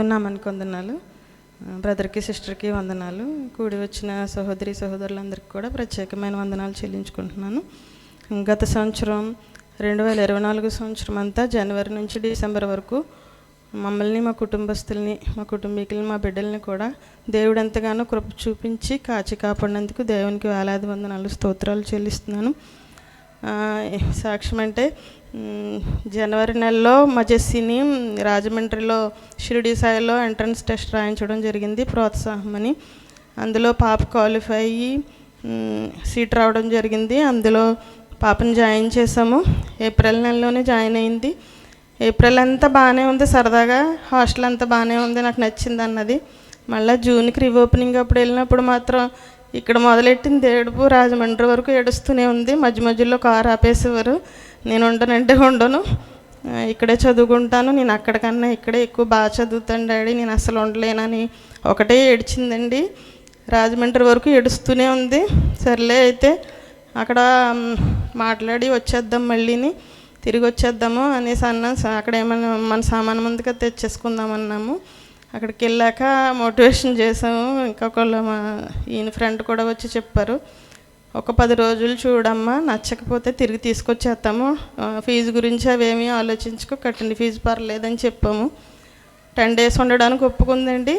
దేవుని నామానికి వందనాలు. బ్రదర్కి సిస్టర్కి వందనాలు. కూడి వచ్చిన సహోదరి సహోదరులందరికీ కూడా ప్రత్యేకమైన వందనాలు చెల్లించుకుంటున్నాను. గత సంవత్సరం 2024 సంవత్సరం అంతా జనవరి నుంచి డిసెంబర్ వరకు మమ్మల్ని, మా కుటుంబస్తుల్ని, మా కుటుంబీకులని, మా బిడ్డల్ని కూడా దేవుడు ఎంతగానో కృప చూపించి కాచి కాపాడినందుకు దేవునికి వేలాది వందనాలు, స్తోత్రాలు చెల్లిస్తున్నాను. సాక్ష్యం అంటే జనవరి నెలలో మా జెస్సీని రాజమండ్రిలో షిరిడి సాయిలో ఎంట్రన్స్ టెస్ట్ రాయించడం జరిగింది, ప్రోత్సాహం అని. అందులో పాప క్వాలిఫై అయ్యి సీట్ రావడం జరిగింది. అందులో పాపని జాయిన్ చేసాము. ఏప్రిల్ నెలలోనే జాయిన్ అయింది. ఏప్రిల్ అంతా బాగానే ఉంది, సరదాగా హాస్టల్ అంతా బాగానే ఉంది, నాకు నచ్చింది అన్నది. మళ్ళీ జూన్కి రీఓపెనింగ్ అప్పుడు వెళ్ళినప్పుడు మాత్రం ఇక్కడ మొదలెట్టింది ఏడుపు రాజమండ్రి వరకు ఏడుస్తూనే ఉంది. మధ్య మధ్యలో కారు ఆపేసేవారు. నేను ఉండనంటే ఉండను, ఇక్కడే చదువుకుంటాను, నేను అక్కడికన్నా ఇక్కడే ఎక్కువ బాగా చదువుతాను డాడీ, నేను అసలు ఉండలేనని ఒకటే ఏడ్చిందండి. రాజమండ్రి వరకు ఏడుస్తూనే ఉంది. సర్లే అయితే అక్కడ మాట్లాడి వచ్చేద్దాం, మళ్ళీని తిరిగి వచ్చేద్దాము అనేసి అన్నాం. అక్కడ ఏమన్నా మన సామాను ముందుగా తెచ్చేసుకుందామన్నాము. అక్కడికి వెళ్ళాక మోటివేషన్ చేసాము. ఇంకొకళ్ళు మా ఈయన ఫ్రెండ్ కూడా వచ్చి చెప్పారు, ఒక 10 రోజులు చూడమ్మా, నచ్చకపోతే తిరిగి తీసుకొచ్చేస్తాము, ఫీజు గురించి అవేమీ ఆలోచించుకో, కట్టిన ఫీజు పర్లేదని చెప్పాము. 10 days ఉండడానికి ఒప్పుకుందండి.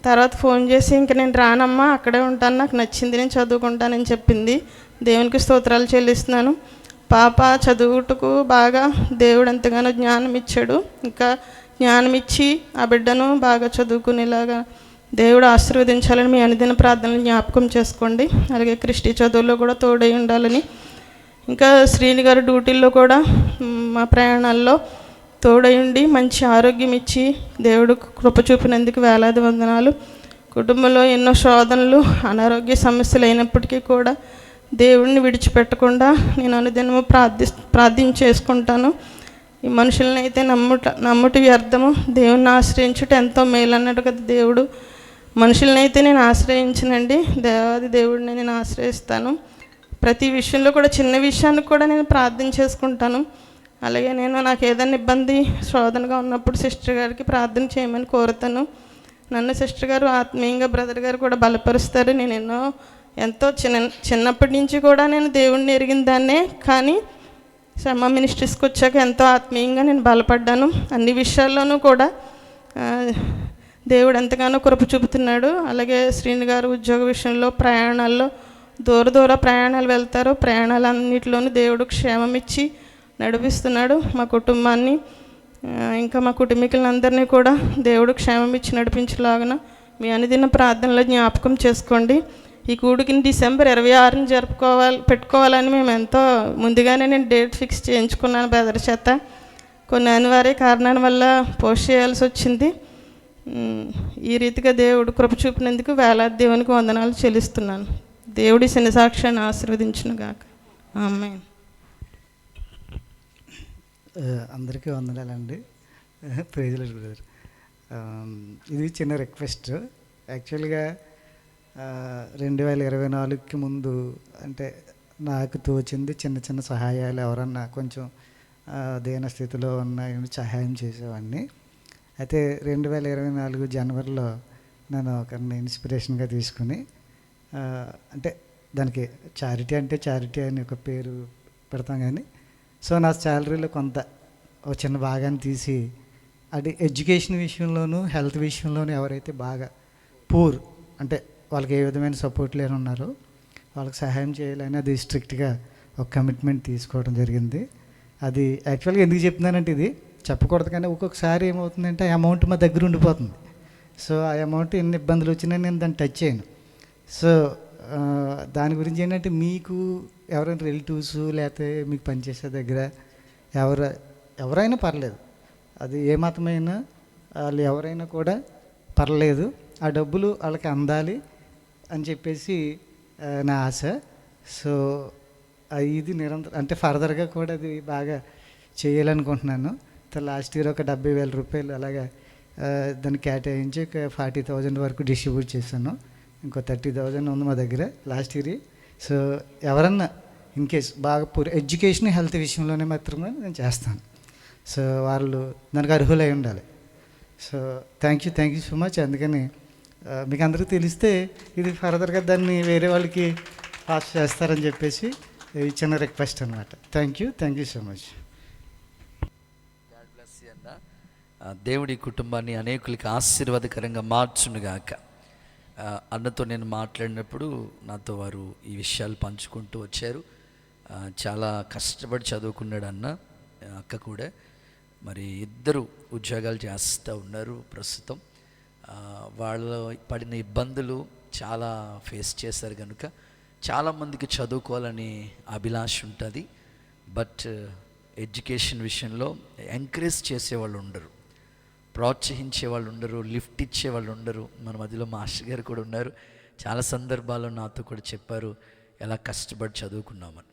తర్వాత ఫోన్ చేసి ఇంక నేను రానమ్మా, అక్కడే ఉంటాను, నాకు నచ్చింది, నేను చదువుకుంటానని చెప్పింది. దేవునికి స్తోత్రాలు చెల్లిస్తున్నాను. పాప చదువుటకు బాగా దేవుడు ఎంతగానో జ్ఞానం ఇచ్చాడు. ఇంకా జ్ఞానం ఇచ్చి ఆ బిడ్డను బాగా చదువుకునేలాగా దేవుడు ఆశీర్వదించాలని మీ అనుదిన ప్రార్థనలు జ్ఞాపకం చేసుకోండి. అలాగే క్రిస్టి చదువుల్లో కూడా తోడై ఉండాలని, ఇంకా శ్రీని గారు డ్యూటీల్లో కూడా మా ప్రయాణాల్లో తోడై ఉండి మంచి ఆరోగ్యం ఇచ్చి దేవుడు కృప చూపినందుకు వేలాది వందనాలు. కుటుంబంలో ఎన్నో శోధనలు, అనారోగ్య సమస్యలు అయినప్పటికీ కూడా దేవుడిని విడిచిపెట్టకుండా నేను అనుదినము ప్రార్థించేసుకుంటాను. ఈ మనుషులని అయితే నమ్ముటి వ్యర్థము, దేవుణ్ణి ఆశ్రయించుట ఎంతో మేలు అన్నాడు కదా దేవుడు. మనుషులని అయితే నేను ఆశ్రయించనండి, దేవాది దేవుడిని నేను ఆశ్రయిస్తాను. ప్రతి విషయంలో కూడా, చిన్న విషయానికి కూడా నేను ప్రార్థన చేసుకుంటాను. అలాగే నాకు ఏదైనా ఇబ్బంది శోధనగా ఉన్నప్పుడు సిస్టర్ గారికి ప్రార్థన చేయమని కోరుతాను. నన్ను సిస్టర్ గారు ఆత్మీయంగా బ్రదర్ గారు కూడా బలపరుస్తారు. నేను ఎంతో చిన్నప్పటి నుంచి కూడా నేను దేవుణ్ణి ఎరిగిన దాన్నే, కానీ శ్రమ మినిస్ట్రీస్కి వచ్చాక ఎంతో ఆత్మీయంగా నేను బలపడ్డాను. అన్ని విషయాల్లోనూ కూడా దేవుడు ఎంతగానో కృప చూపుతున్నాడు. అలాగే శ్రీని గారు ఉద్యోగ విషయంలో, ప్రయాణాల్లో దూర ప్రయాణాలు వెళ్తారు. ప్రయాణాలన్నింటిలోనూ దేవుడు క్షేమం ఇచ్చి నడిపిస్తున్నాడు. మా కుటుంబాన్ని, ఇంకా మా కుటుంబీకులందరినీ కూడా దేవుడు క్షేమం ఇచ్చి నడిపించలాగిన మీ అనుదిన ప్రార్థనలో జ్ఞాపకం చేసుకోండి. ఈ కూడికిని డిసెంబర్ 26న పెట్టుకోవాలని మేము ఎంతో ముందుగానే నేను డేట్ ఫిక్స్ చేయించుకున్నాను బ్రదర్ చేత. కొన్ని అనివార్య కారణాల వల్ల పోస్ట్ చేయాల్సి వచ్చింది. ఈ రీతిగా దేవుడు కృప చూపినందుకు వేలాది దేవునికి వందనాలు చెల్లిస్తున్నాను. దేవుడి శని సాక్ష్యాన్ని ఆశీర్వదించును గాక. ఆమేన్. అందరికీ వందనాలండి. Praise Lord brother. ఇది చిన్న రిక్వెస్ట్. యాక్చువల్గా 2024కి ముందు అంటే నాకు తోచింది చిన్న చిన్న సహాయాలు, ఎవరన్నా కొంచెం దీన స్థితిలో ఉన్న సహాయం చేసేవాడిని. అయితే 2024 జనవరిలో నేను ఒకరిని ఇన్స్పిరేషన్గా తీసుకుని, అంటే దానికి చారిటీ అని ఒక పేరు పెడతాం కానీ, సో నా శాలరీలో కొంత ఒక చిన్న భాగాన్ని తీసి, అది ఎడ్యుకేషన్ విషయంలోనూ హెల్త్ విషయంలోనూ ఎవరైతే బాగా పూర్, అంటే వాళ్ళకి ఏ విధమైన సపోర్ట్ లేని ఉన్నారో వాళ్ళకి సహాయం చేయాలని అది స్ట్రిక్ట్గా ఒక కమిట్మెంట్ తీసుకోవడం జరిగింది. అది యాక్చువల్గా ఎందుకు చెప్తున్నానంటే, ఇది చెప్పకూడదు కానీ ఒక్కొక్కసారి ఏమవుతుందంటే ఆ అమౌంట్ మా దగ్గర ఉండిపోతుంది. సో ఆ అమౌంట్ ఎన్ని ఇబ్బందులు వచ్చినా నేను దాన్ని టచ్ చేయను. సో దాని గురించి ఏంటంటే, మీకు ఎవరైనా రిలేటివ్స్ లేకపోతే మీకు పనిచేసే దగ్గర ఎవరైనా పర్లేదు, అది ఏ మతమైనా వాళ్ళు ఎవరైనా కూడా పర్లేదు, ఆ డబ్బులు వాళ్ళకి అందాలి అని చెప్పేసి నా ఆశ. సో ఇది నిరంతరం, అంటే ఫర్దర్గా కూడా అది బాగా చేయాలనుకుంటున్నాను. లాస్ట్ ఇయర్ ఒక 70,000 రూపాయలు అలాగా దాన్ని కేటాయించి 40,000 వరకు డిస్ట్రిబ్యూట్ చేశాను. ఇంకో 30,000 ఉంది మా దగ్గర లాస్ట్ ఇయర్. సో ఎవరన్నా ఇన్కేస్ బాగా ఎడ్యుకేషన్ హెల్త్ విషయంలోనే మాత్రమే నేను చేస్తాను. సో వాళ్ళు దానికి అర్హులై ఉండాలి. So thank you so much. అందుకని మీకు అందరికీ తెలిస్తే ఇది ఫర్దర్గా దాన్ని వేరే వాళ్ళకి పాస్ చేస్తారని చెప్పేసి ఈ చిన్న రిక్వెస్ట్ అనమాట. Thank you so much. దేవుడి కుటుంబాన్ని అనేకులకి ఆశీర్వాదకరంగా మార్చునుగాక. అన్నతో నేను మాట్లాడినప్పుడు నాతో వారు ఈ విషయాలు పంచుకుంటూ వచ్చారు. చాలా కష్టపడి చదువుకున్నాడు అన్న, అక్క కూడా. మరి ఇద్దరు ఉద్యోగాలు చేస్తూ ఉన్నారు ప్రస్తుతం. వాళ్ళు పడిన ఇబ్బందులు చాలా ఫేస్ చేశారు కనుక చాలామందికి చదువుకోవాలని అభిలాష ఉంటుంది. బట్ ఎడ్యుకేషన్ విషయంలో ఎంకరేజ్ చేసేవాళ్ళు ఉండరు, ప్రోత్సహించే వాళ్ళు ఉండరు, లిఫ్ట్ ఇచ్చే వాళ్ళు ఉండరు. మన మధ్యలో మాస్టర్ గారు కూడా ఉన్నారు. చాలా సందర్భాల్లో నాతో కూడా చెప్పారు ఎలా కష్టపడి చదువుకున్నామని.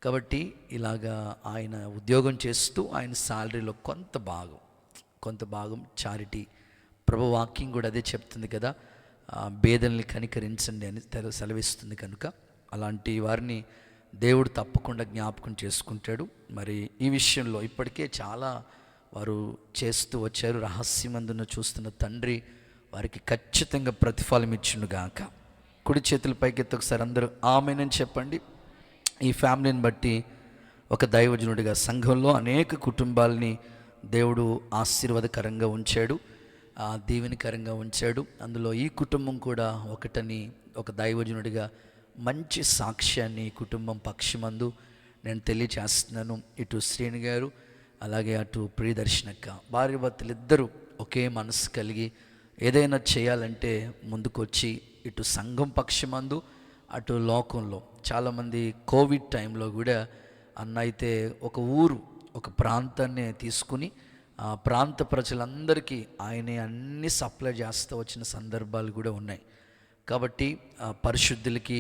కాబట్టి ఇలాగా ఆయన ఉద్యోగం చేస్తూ ఆయన శాలరీలో కొంత భాగం చారిటీ, ప్రభు వాక్యం కూడా అదే చెప్తుంది కదా, పేదల్ని కనికరించండి అని సెలవిస్తుంది. కనుక అలాంటి వారిని దేవుడు తప్పకుండా జ్ఞాపకం చేసుకుంటాడు. మరి ఈ విషయంలో ఇప్పటికే చాలా వారు చేస్తూ వచ్చారు. రహస్యమందున చూస్తున్న తండ్రి వారికి ఖచ్చితంగా ప్రతిఫలం ఇచ్చునుగాక. కుడి చేతుల పైకెత్తి ఒకసారి అందరూ ఆమేనని చెప్పండి. ఈ ఫ్యామిలీని బట్టి ఒక దైవజనుడిగా సంఘంలో అనేక కుటుంబాలని దేవుడు ఆశీర్వాదకరంగా ఉంచాడు, దీవెనకరంగా ఉంచాడు. అందులో ఈ కుటుంబం కూడా ఒకటని ఒక దైవజనుడిగా మంచి సాక్ష్యాన్ని కుటుంబం పక్షమందు నేను తెలియచేస్తున్నాను. ఇటు శ్రీని గారు అలాగే అటు ప్రియదర్శనక్క భార్యాభర్తలు ఇద్దరు ఒకే మనసు కలిగి ఏదైనా చేయాలంటే ముందుకొచ్చి ఇటు సంఘం పక్షమందు అటు లోకంలో చాలామంది కోవిడ్ టైంలో కూడా అన్న అయితే ఒక ఊరు ఒక ప్రాంతాన్ని తీసుకుని ఆ ప్రాంత ప్రజలందరికీ ఆయనే అన్ని సప్లై చేస్తూ వచ్చిన సందర్భాలు కూడా ఉన్నాయి. కాబట్టి పరిశుద్ధులకి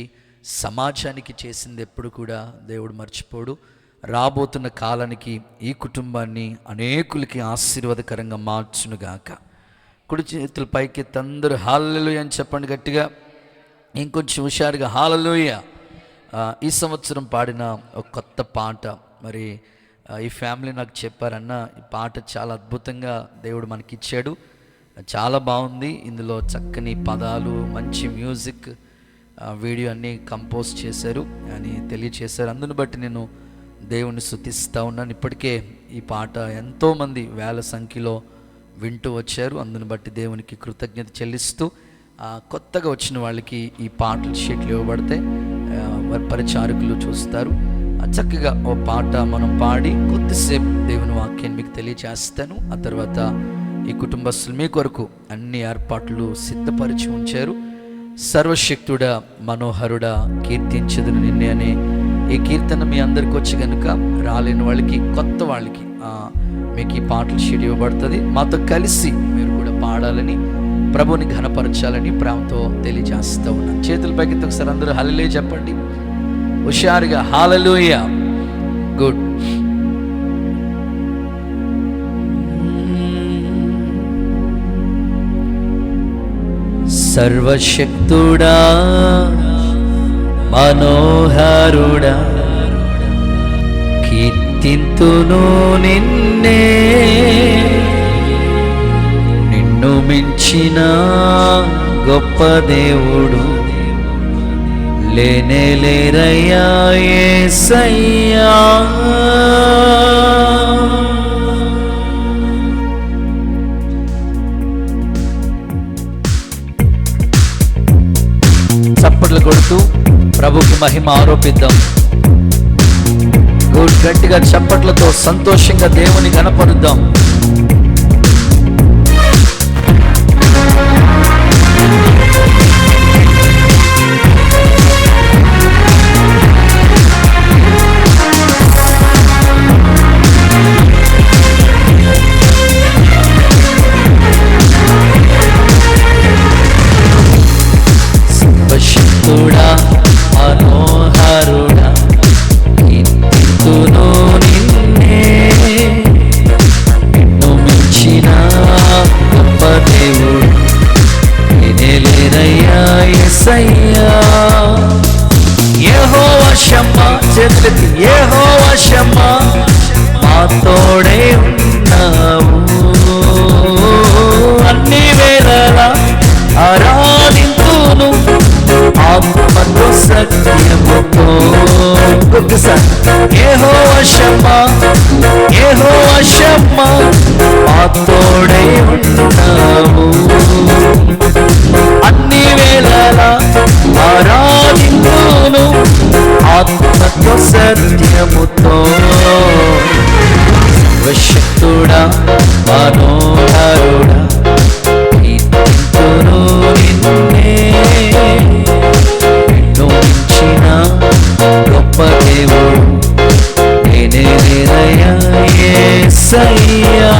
సమాజానికి చేసింది ఎప్పుడు కూడా దేవుడు మర్చిపోడు. రాబోతున్న కాలానికి ఈ కుటుంబాన్ని అనేకులకి ఆశీర్వాదకరంగా మార్చునుగాక. కుడి చేతుల పైకెత్తి అందరూ హల్లెలూయా అని చెప్పండి గట్టిగా, ఇంకొంచెం హుషారుగా హల్లెలూయా. ఈ సంవత్సరం పాడిన ఒక కొత్త పాట మరి ఈ ఫ్యామిలీ నాకు చెప్పారన్న, ఈ పాట చాలా అద్భుతంగా దేవుడు మనకి ఇచ్చాడు, చాలా బాగుంది. ఇందులో చక్కని పదాలు, మంచి మ్యూజిక్, వీడియో అన్నీ కంపోజ్ చేశారు అని తెలియచేశారు. అందుని బట్టి నేను దేవుని స్తుతిస్తూ ఉన్నాను. ఇప్పటికే ఈ పాట ఎంతోమంది వేల సంఖ్యలో వింటూ వచ్చారు. అందుని బట్టి దేవునికి కృతజ్ఞత చెల్లిస్తూ కొత్తగా వచ్చిన వాళ్ళకి ఈ పాటలు షీట్లు ఇవ్వబడితే పరిచారకులు చూస్తారు. చక్కగా ఓ పాట మనం పాడి కొద్దిసేపు దేవుని వాక్యాన్ని మీకు తెలియచేస్తాను. ఆ తర్వాత ఈ కుటుంబస్తులు మీ కొరకు అన్ని ఏర్పాట్లు సిద్ధపరిచి ఉంచారు. సర్వశక్తుడా మనోహరుడా కీర్తించదును నిన్నే అనే ఈ కీర్తన మీ అందరికి వచ్చి కనుక రాలేని వాళ్ళకి, కొత్త వాళ్ళకి మీకు ఈ పాటలు షీట్ ఇవ్వబడుతుంది. మాతో కలిసి మీరు కూడా పాడాలని, ప్రభుని ఘనపరచాలని ప్రేమతో తెలియజేస్తూ ఉన్నాను. చేతుల పైకి ఒకసారి అందరూ హల్లెలూయా చెప్పండి హుషారుగా. హల్లెలూయా. గుడ్. సర్వశక్తుడా మనోహరుడా కీర్తింతును నిన్నే, నిన్ను మించిన గొప్ప దేవుడు లేనే లేరయ్యా యేసయ్యా. చప్పట్లు కొడుతూ ప్రభుకి మహిమ ఆరోపిద్దాం. గట్టిగా చప్పట్లతో సంతోషంగా దేవుని ఘనపరుద్దాం. సర్వశక్తుడా మనోహరుడా కీర్తింతును నిన్నే, నిన్ను మించిన గొప్ప దేవుడు లేనే లేరయ్యా యేసయ్యా. యెహోవా షమ్మా, చేతులెత్తి యెహోవా షమ్మా, మా తోడే ఉన్నావు. ఏసయ్యమ్మా మా తోడై ఉన్నావు. అన్ని వేళలా ఆరాధింతును ఆత్మతో సత్యముతో. సర్వశక్తుడా మనోహరుడా కీర్తింతును నిన్నే. నిన్ను మించిన గొప్ప దేవుడు నేనే లేనయ్యా యేసయ్యా.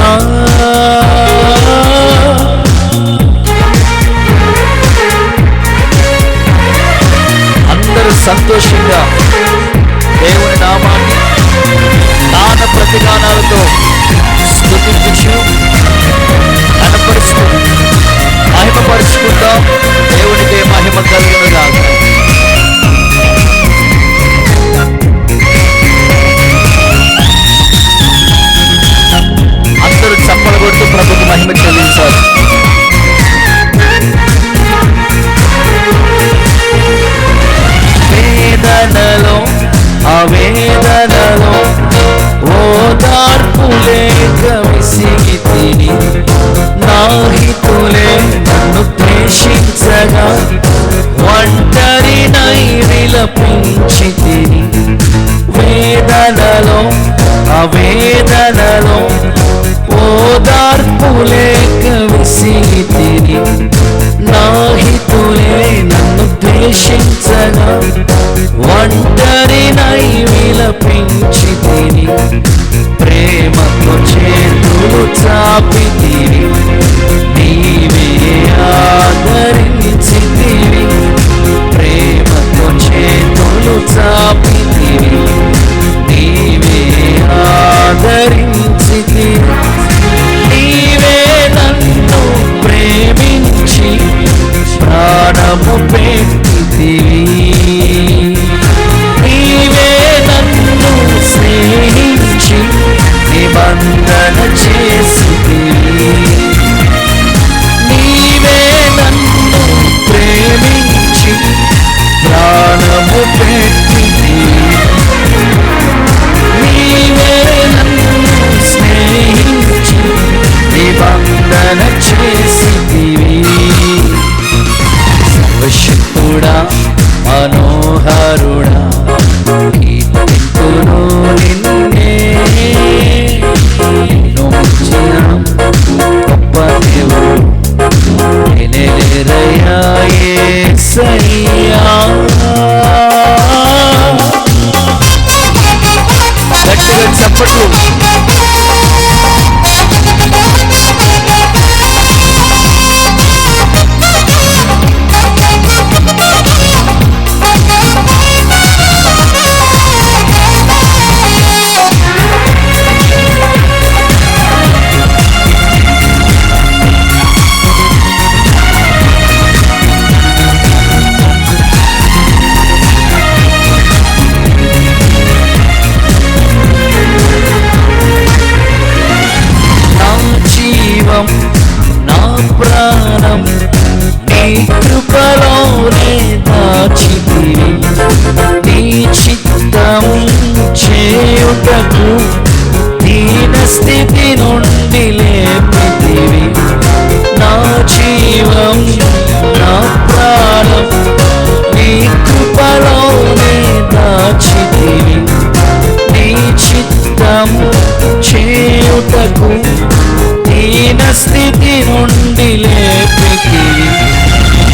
అందరూ సంతోషంగా దేవుని నామాన్ని గాన ప్రతిగానాలతో స్తుతించు కనపరుస్తూ మహిమపరుచుకుందాం. దేవునికే మహిమ కలుగునుగాక. అందరూ చప్పలు కొడుతూ ప్రభుకి మహిమ చెల్లించాలి. వేదనలో ఆవేదనలో ఓదార్పు లేక విసిగితిని. నా హితులే నన్ను ద్వేషించగా ఒంటరినై విలపించితిని. వేదనలో ఆవేదనలో ఓదార్పు లేక విసిగితిని. నా హితులే నన్ను ద్వేషించగా ఒంటరినై విలపించితిని. ప్రేమతో చేతులు చాపితివి, నీవే ఆదరించితివి. ప్రేమతో చేతులు చాపితివి, నీవే ఆదరించితివి. నీవే నన్ను ప్రేమించి ప్రాణము పెట్టితివి. నీవే నన్ను స్నేహించి నిబంధన చేసితివి. నీవే నన్ను ప్రేమించి ప్రాణము పెట్టితివి. నీవే నన్ను స్నేహించి నిబంధన చేసితివి. సర్వశక్తుడా మనోహరుడా కీర్తింతును నిన్నే. నిన్ను మించిన గొప్ప దేవుడు నేనే లేనయ్యా యేసయ్యా. గట్టిగా చప్పట్లు. నా ప్రాణం నీ కృపలోనే దాచితివి. నీ చిత్తం చేయుటకు దీన స్థితి నుండి లేపితివి. నా జీవం నా ప్రాణం నీ కృపలోనే దాచితివి. నీ చిత్తం చేయుటకు దీన స్థితి నుండి లేపితివి.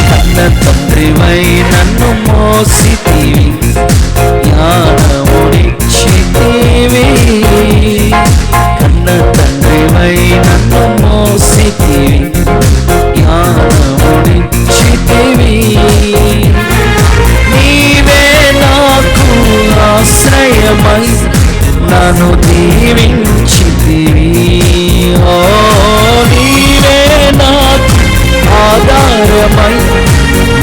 కన్న తండ్రివై నన్ను మోసితివి, జ్ఞానమునిచ్చితివి. కన్న తండ్రివై నన్ను మోసితివి, జ్ఞానమునిచ్చితివి. నీవే నాకు ఆశ్రయమై నన్ను దీవించితివి. ఓ నీవే నాకు ఆధారమై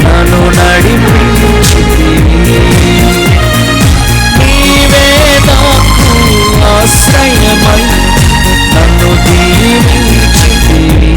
నన్ను నడిపించితివి. నీవే నాకు ఆశ్రయమై నన్ను దీవించితివి.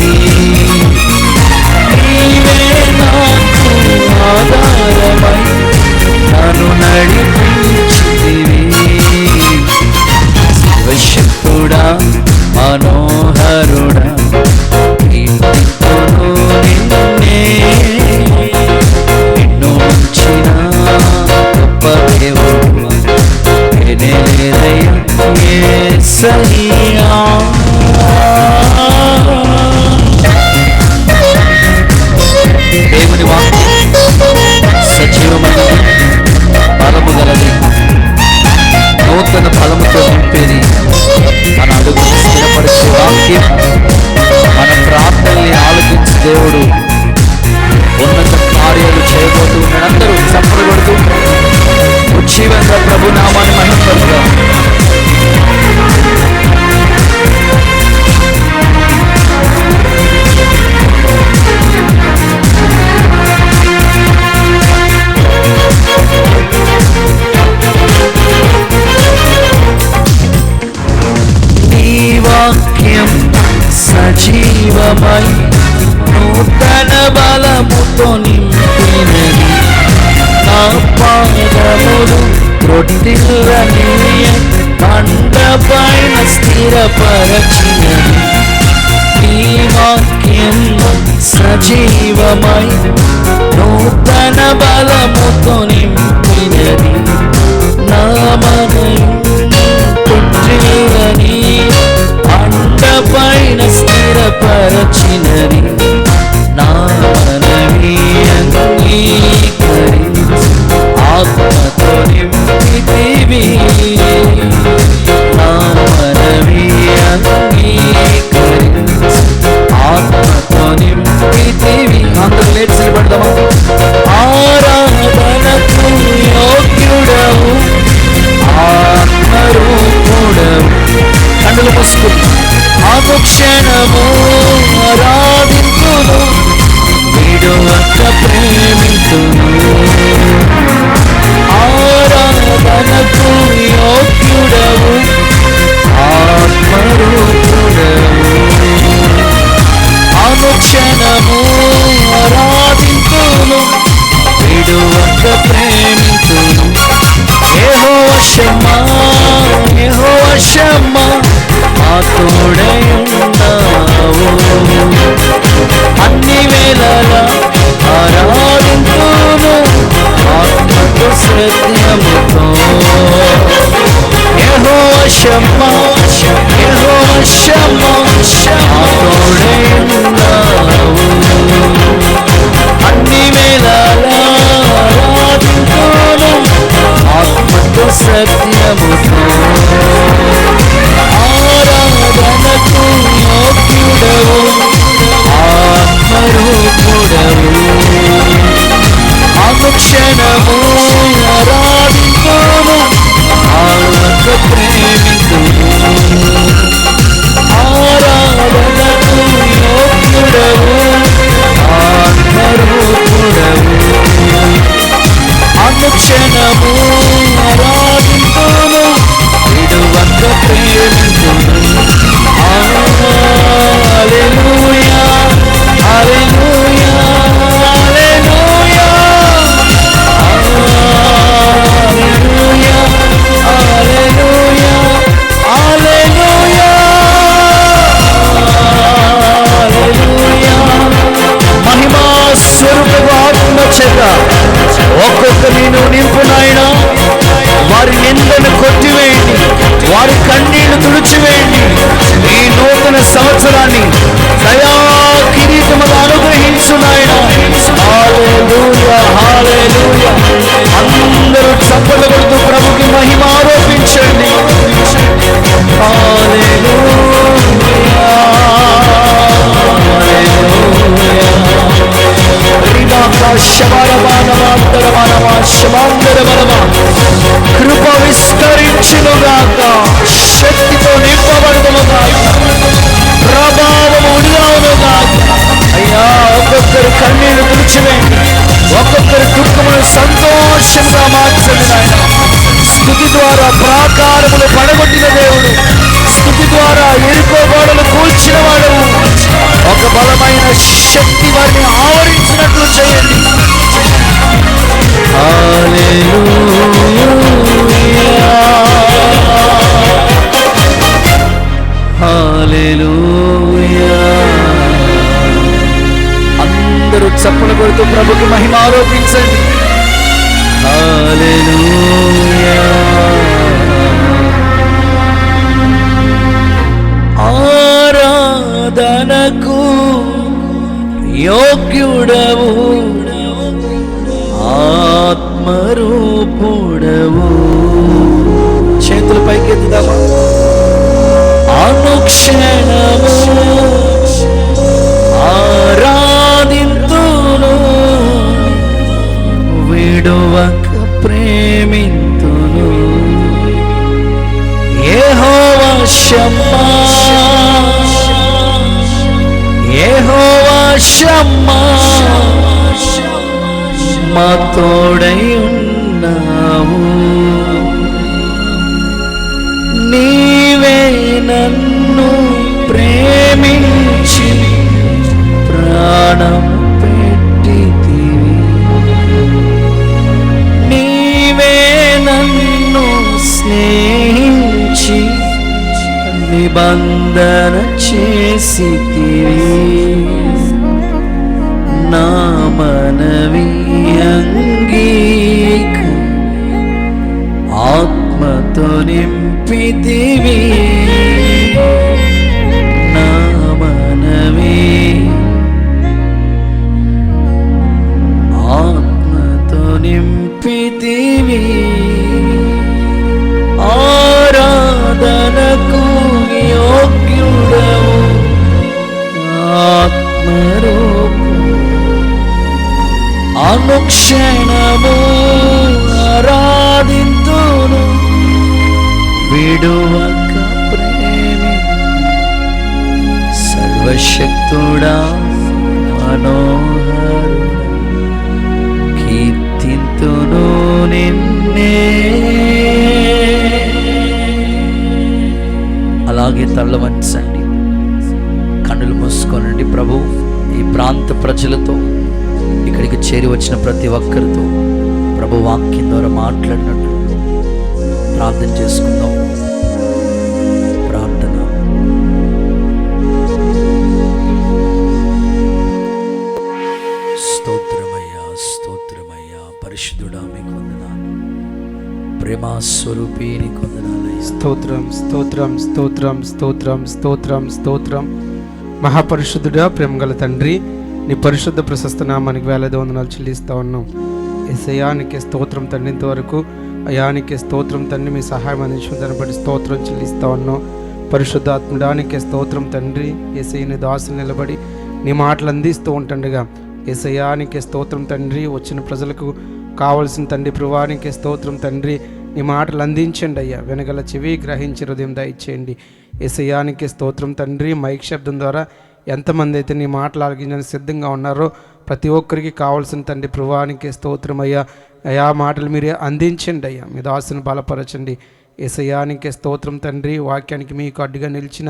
వర్ధిల్లనీయ బండపైన స్థిరపరచినది నీ వాక్యం సజీవమై నూతన బలముతో నింపినది నా మనయం పుట్టినని బండపైన స్థిరపరచినది నా మనవి అంగీకరించి ఆత్మతో నింపితివి నా మనవి అంగీకరించి ఆత్మతో నింపితివి. అందరూ లేచి నిలబడదామా? ఆరాధనకు యోగ్యుడవు ఆత్మరూపుడవు. కన్నులు మూసుకుని అనుక్షణము ఆరాధింతును విడువక ప్రేమితును. ఆరాధనకు యోగ్యుడవు ఆత్మరూపుడవు. అనుక్షణము ఆరాధింతును విడువక ప్రేమితును. యెహోవా షమ్మా యెహోవా షమ్మా మా తోడై ఉన్నావు. అన్ని వేళలా ఆరాధింతును ఆత్మతో సత్యముతో. యెహోవా షమ్మా యెహోవా షమ్మా మా తోడై ఉన్నావు. అన్ని వేళలా ఆరాధింతును ఆత్మతో సత్యముతో. ఆరాధనకు యోగ్యుడవు ఆత్మరూపుడవు. అనుక్షణము ఆరాధింతును ఆత్మతో ప్రేమితును. ఆరాధనకు యోగ్యుడవు ఆత్మరూపుడవు. అనుక్షణము ఆరాధింతును విడువక ప్రేమితును. హల్లెలూయా హల్లెలూయా హల్లెలూయా హల్లెలూయా హల్లెలూయా హల్లెలూయా హల్లెలూయా. మహిమా స్వరూపపు ఆత్మ చేత ఒక్కొక్కరిని నింపు నాయనా. వారి నిందను కొట్టివేయండి, వారి కన్నీళ్లు తుడిచివేయండి. ఈ నూతన సంవత్సరాన్ని దయా కిరీటముగా అనుగ్రహించు నాయనా. హల్లెలూయా హల్లెలూయా. అందరూ చప్పట్లు కొడుతూ ప్రభుకి మహిమ ఆరోపించండి. హల్లెలూయా హల్లెలూయా. కృప విస్తరించునుగాక, శక్తితో నింపబడునుగాక, ప్రభావం ఉడియావునుగాక. అయ్యా ఒక్కొక్కరు కన్నీళ్లు తుడిచివేయండి, ఒక్కొక్కరి దుఃఖమును సంతోషంగా మార్చండి నాయన. స్తుతి ద్వారా ప్రాకారములు పడగొట్టిన దేవుడు, స్తుతి ద్వారా ఎరుకో గోడలు కూల్చిన వాడవు. ఒక బలమైన శక్తి వారిని ఆవరించినట్లు చేయండి. హల్లెలూయా హల్లెలూయా. అందరూ చప్పలు కొడుతూ ప్రభుకి మహిమ ఆరోపించండి. హల్లెలూయా. ఆరాధనకు యోగ్యుడవు ఆత్మరూపుడవు. చేతులు పైకెత్తుదామా? అనుక్షణము ఆరాధింతును విడువక ప్రేమింతును. యెహోవా షమ్మా యెహోవా షమ్మా మా తోడై ఉన్నావు. నీవే నన్ను ప్రేమించి ప్రాణం పెట్టితివి. నీవే నన్ను నిబంధన చేసితివి, నా మనవి అంగీకరించి ఆత్మతో నింపితివి, నా మనవి ఆత్మతో నింపితివి. ఆరాధనకు యోగ్యుడవు ఆత్మరూపు, అనుక్షణము ఆరాధింతును విడువక ప్రేమి. సర్వశక్తుడా మనోహరుడా కీర్తింతును నిన్నే. అలాగే తల్ల వంచండి, కన్నులు మూసుకోనండి. ప్రభు ఈ ప్రాంత ప్రజలతో, ఇక్కడికి చేరి వచ్చిన ప్రతి ఒక్కరితో ప్రభు వాక్యం ద్వారా మాట్లాడినట్లు ప్రార్థన చేసుకుందాం. ప్రార్థన. స్తోత్రమయ్యా, స్తోత్రమయ్యా, పరిశుద్ధుడా మీకు వందనాలు, ప్రేమా స్వరూపి నీకు వందనాలయ్యా. స్తోత్రం, స్తోత్రం, స్తోత్రం, స్తోత్రం, స్తోత్రం, స్తోత్రం. మహాపరిశుద్ధుడా, ప్రేమగల తండ్రి, నీ పరిశుద్ధ ప్రశస్త నామానికి వేలాది వందనాలు చెల్లిస్తా ఉన్నాం. యేసయ్యానికి స్తోత్రం తండ్రి. ఇంతవరకు అయానికి స్తోత్రం తండ్రి, మీ సహాయం అందించిన దాన్ని బట్టి స్తోత్రం చెల్లిస్తా ఉన్నాం. పరిశుద్ధాత్ముడానికి స్తోత్రం తండ్రి. యేసయ్యని దాసులు నిలబడి నీ మాటలు అందిస్తూ ఉంటుండగా యేసయ్యానికి స్తోత్రం తండ్రి. వచ్చిన ప్రజలకు కావలసిన తండ్రి ప్రభువానికి స్తోత్రం తండ్రి. నీ మాటలు అందించండి అయ్యా, వెనగల చెవి గ్రహించి హృదయం దయచేయండి. యేసయ్యానికి స్తోత్రం తండ్రి. మైక్ శబ్దం ద్వారా ఎంతమంది అయితే నీ మాటలు ఆలకించడానికి సిద్ధంగా ఉన్నారో ప్రతి ఒక్కరికి కావాల్సిన తండ్రి ప్రభువానికి స్తోత్రం అయ్యా. అయా మాటలు మీరే అందించండి అయ్యా, మీ దాసుని బలపరచండి. యేసయ్యానికి స్తోత్రం తండ్రి. వాక్యానికి మీకు అడ్డుగా నిలిచిన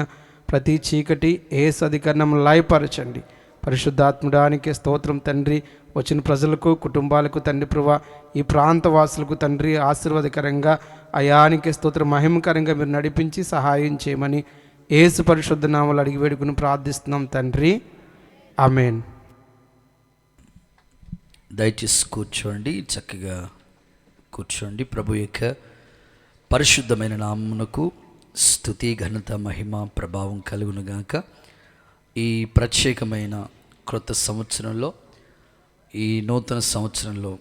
ప్రతి చీకటి యేసు అధికరణం లయపరచండి. పరిశుద్ధాత్ముడానికి స్తోత్రం తండ్రి. వచ్చిన ప్రజలకు, కుటుంబాలకు తండ్రి ప్రభువా, ఈ ప్రాంతవాసులకు తండ్రి ఆశీర్వాదకరంగా అయానికి స్తోత్రం మహిమకరంగా మీరు నడిపించి సహాయం చేయమని యేసు పరిశుద్ధ నామములో అడిగి వేడుకుని ప్రార్థిస్తున్నాం తండ్రి, ఆమేన్. దయచేసి కూర్చోండి, చక్కగా కూర్చోండి. ప్రభు యొక్క పరిశుద్ధమైన నామమునకు స్తుతి, ఘనత, మహిమ, ప్రభావం కలుగునుగాక. ఈ ప్రత్యేకమైన క్రొత్త సంవత్సరంలో, ఈ నూతన సంవత్సరంలో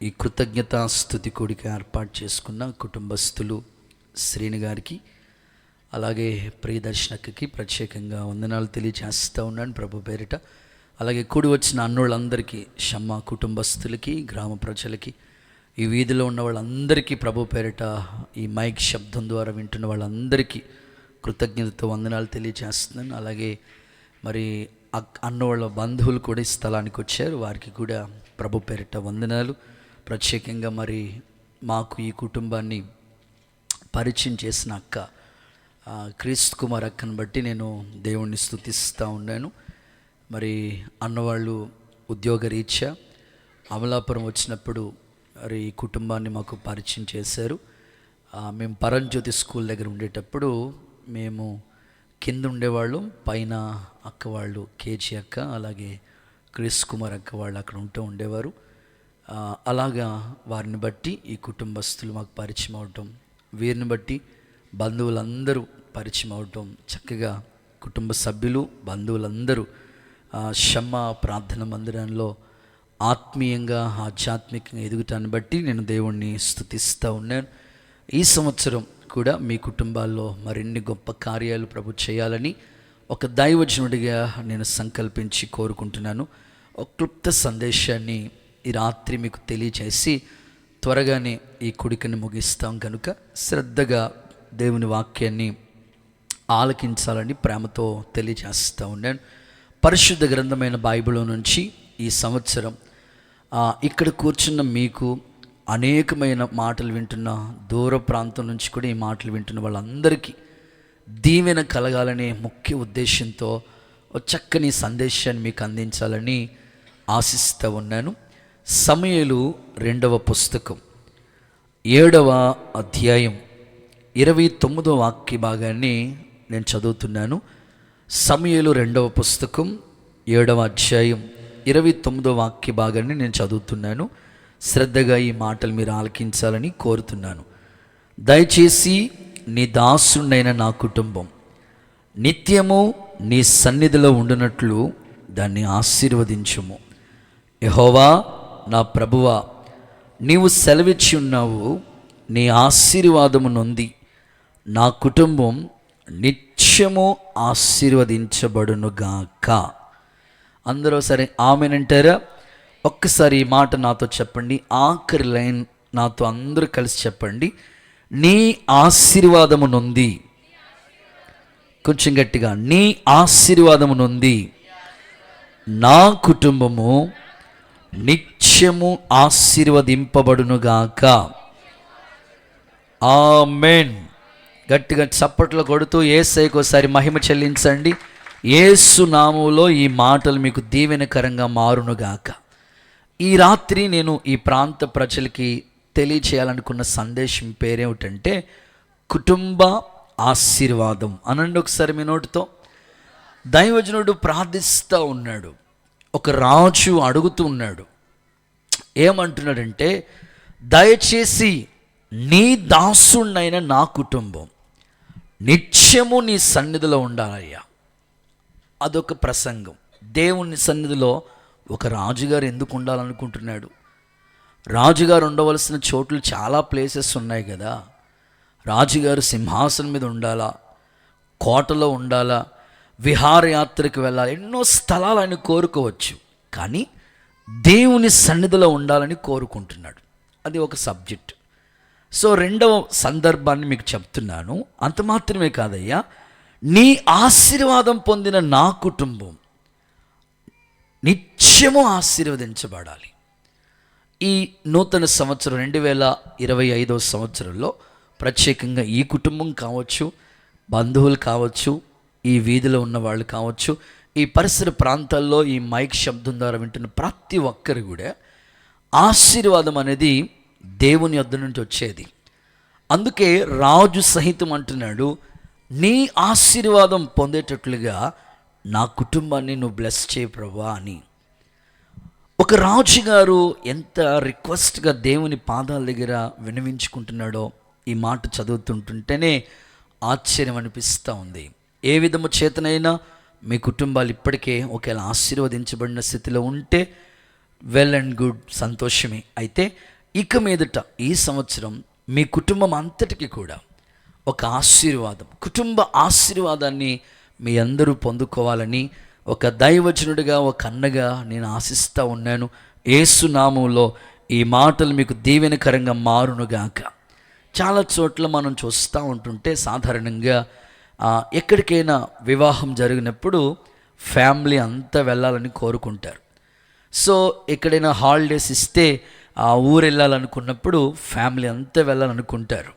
ఈ కృతజ్ఞత స్తుతి కూడిక ఏర్పాటు చేసుకున్న కుటుంబస్తులు శ్రీని గారికి, అలాగే ప్రియదర్శనకి ప్రత్యేకంగా వందనాలు తెలియజేస్తూ ఉన్నాను ప్రభు పేరిట. అలాగే కూడి వచ్చిన అన్నోళ్ళందరికీ, షమ్మ కుటుంబస్తులకి, గ్రామ ప్రజలకి, ఈ వీధిలో ఉన్న వాళ్ళందరికీ ప్రభు పేరిట, ఈ మైక్ శబ్దం ద్వారా వింటున్న వాళ్ళందరికీ కృతజ్ఞతతో వందనాలు తెలియజేస్తున్నాను. అలాగే మరి అన్న వాళ్ళ బంధువులు కూడా ఈ స్థలానికి వచ్చారు, వారికి కూడా ప్రభు పేరిట వందనాలు. ప్రత్యేకంగా మరి మాకు ఈ కుటుంబాన్ని పరిచయం చేసిన అక్క క్రీస్తు కుమార్ అక్కను బట్టి నేను దేవుణ్ణి స్తుతిస్తూ ఉన్నాను. మరి అన్నవాళ్ళు ఉద్యోగరీత్యా అమలాపురం వచ్చినప్పుడు మరి ఈ కుటుంబాన్ని మాకు పరిచయం చేశారు. మేము పరంజ్యోతి స్కూల్ దగ్గర ఉండేటప్పుడు మేము కింద ఉండేవాళ్ళు, పైన అక్క వాళ్ళు కేజీ అక్క, అలాగే క్రిస్ కుమార్ అక్క వాళ్ళు అక్కడ ఉండేవారు. అలాగా వారిని బట్టి ఈ కుటుంబస్తులు మాకు పరిచయం అవటం, వీరిని బట్టి బంధువులందరూ పరిచయం అవటం, చక్కగా కుటుంబ సభ్యులు బంధువులందరూ షమ్మ ప్రార్థన మందిరంలో ఆత్మీయంగా ఆధ్యాత్మికంగా ఎదుగుతాన్ని బట్టి నేను దేవుణ్ణి స్తుతిస్తూ ఉన్నాను. ఈ సంవత్సరం కూడా మీ కుటుంబాల్లో మరిన్ని గొప్ప కార్యాలు ప్రభు చేయాలని ఒక దైవజనుడిగా నేను సంకల్పించి కోరుకుంటున్నాను. ఒక క్లుప్త సందేశాన్ని ఈ రాత్రి మీకు తెలియజేసి త్వరగానే ఈ కుడికని ముగిస్తాం కనుక శ్రద్ధగా దేవుని వాక్యాన్ని ఆలకించాలని ప్రేమతో తెలియజేస్తూ ఉన్నాను. పరిశుద్ధ గ్రంథమైన బైబిల్లో నుంచి ఈ సంవత్సరం ఇక్కడ కూర్చున్న మీకు అనేకమైన మాటలు వింటున్న దూర ప్రాంతం నుంచి కూడా ఈ మాటలు వింటున్న వాళ్ళందరికీ దీవెన కలగాలనే ముఖ్య ఉద్దేశంతో ఒక చక్కని సందేశాన్ని మీకు అందించాలని ఆశిస్తూ ఉన్నాను. సమూయేలు 2వ పుస్తకం 7వ అధ్యాయం 29వ వాక్య భాగాన్ని నేను చదువుతున్నాను. సమూయేలు 2వ పుస్తకం 7వ అధ్యాయం 29వ వాక్య భాగాన్ని నేను చదువుతున్నాను. శ్రద్ధగా ఈ మాటలు మీరు ఆలకించాలని కోరుతున్నాను. దయచేసి నీ దాసుడైన నా కుటుంబం నిత్యము నీ సన్నిధిలో ఉండునట్లు దాన్ని ఆశీర్వదించుము. యెహోవా నా ప్రభువా, నీవు సెలవిచ్చి ఉన్నావు, నీ ఆశీర్వాదము నొంది నా కుటుంబం నిత్యము ఆశీర్వదించబడునుగాక. అందరూ సరే ఆమెనంటారా? ఒక్కసారి ఈ మాట నాతో చెప్పండి. ఆఖరి లైన్ నాతో అందరూ కలిసి చెప్పండి. నీ ఆశీర్వాదము నొంది. కొంచెం గట్టిగా, నీ ఆశీర్వాదము నొంది నా కుటుంబము నిత్యము ఆశీర్వదింపబడునుగాక. ఆమేన్. గట్టిగా చప్పట్లు కొడుతూ యేసయ్యకు ఒకసారి మహిమ చెల్లించండి. యేసు నామములో ఈ మాటలు మీకు దీవెనకరంగా మారునుగాక. ఈ రాత్రి నేను ఈ ప్రాంత ప్రజలకి తెలియచేయాలనుకున్న సందేశం పేరేమిటంటే కుటుంబ ఆశీర్వాదం. అనండి ఒకసారి మీ నోటితో. దైవజనుడు ప్రార్థిస్తూ ఉన్నాడు. ఒక రాజు అడుగుతూ ఉన్నాడు. ఏమంటున్నాడంటే, దయచేసి నీ దాసుడైన నా కుటుంబం నిత్యము నీ సన్నిధిలో ఉండాలయ్యా. అదొక ప్రసంగం. దేవుని సన్నిధిలో ఒక రాజుగారు ఎందుకు ఉండాలనుకుంటున్నాడు? రాజుగారు ఉండవలసిన చోట్లు చాలా ప్లేసెస్ ఉన్నాయి కదా. రాజుగారు సింహాసనం మీద ఉండాలా, కోటలో ఉండాలా, విహారయాత్రకు వెళ్ళాలి, ఎన్నో స్థలాలు ఆయన కోరుకోవచ్చు. కానీ దేవుని సన్నిధిలో ఉండాలని కోరుకుంటున్నాడు. అది ఒక సబ్జెక్ట్. సో 2వ సందర్భాన్ని మీకు చెప్తున్నాను. అంత మాత్రమే కాదయ్యా, నీ ఆశీర్వాదం పొందిన నా కుటుంబం నిత్యము ఆశీర్వదించబడాలి. ఈ నూతన సంవత్సరం 2025వ సంవత్సరంలో ప్రత్యేకంగా ఈ కుటుంబం కావచ్చు, బంధువులు కావచ్చు, ఈ వీధిలో ఉన్న వాళ్ళు కావచ్చు, ఈ పరిసర ప్రాంతాల్లో ఈ మైక్ శబ్దం ద్వారా వింటున్న ప్రతి ఒక్కరు కూడా ఆశీర్వాదం అనేది దేవుని యొద్ద నుంచి వచ్చేది. అందుకే రాజు సహితం అంటున్నాడు, నీ ఆశీర్వాదం పొందేటట్లుగా నా కుటుంబాన్ని నువ్వు బ్లెస్ చేయి ప్రభువా అని. ఒక రాజుగారు ఎంత రిక్వెస్ట్గా దేవుని పాదాల దగ్గర వినవించుకుంటున్నాడో ఈ మాట చదువుతుంటుంటేనే ఆశ్చర్యం అనిపిస్తూ ఉంది. ఏ విధము చేతనైనా మీ కుటుంబాలు ఇప్పటికే ఒకేలా ఆశీర్వదించబడిన స్థితిలో ఉంటే వెల్ అండ్ గుడ్, సంతోషమే. అయితే ఇక మీదట ఈ సంవత్సరం మీ కుటుంబం అంతటికి కూడా ఒక ఆశీర్వాదం, కుటుంబ ఆశీర్వాదాన్ని మీ అందరూ పొందుకోవాలని ఒక దైవజనుడిగా, ఒక అన్నగా నేను ఆశిస్తూ ఉన్నాను. యేసు నామములో ఈ మాటలు మీకు దీవెనకరంగా మారునుగాక. చాలా చోట్ల మనం చూస్తూ ఉంటుంటే సాధారణంగా ఎక్కడికైనా వివాహం జరిగినప్పుడు ఫ్యామిలీ అంతా వెళ్ళాలని కోరుకుంటారు. సో ఎక్కడైనా హాలిడేస్ ఇస్తే ఆ ఊరు వెళ్ళాలనుకున్నప్పుడు ఫ్యామిలీ అంతా వెళ్ళాలనుకుంటారు.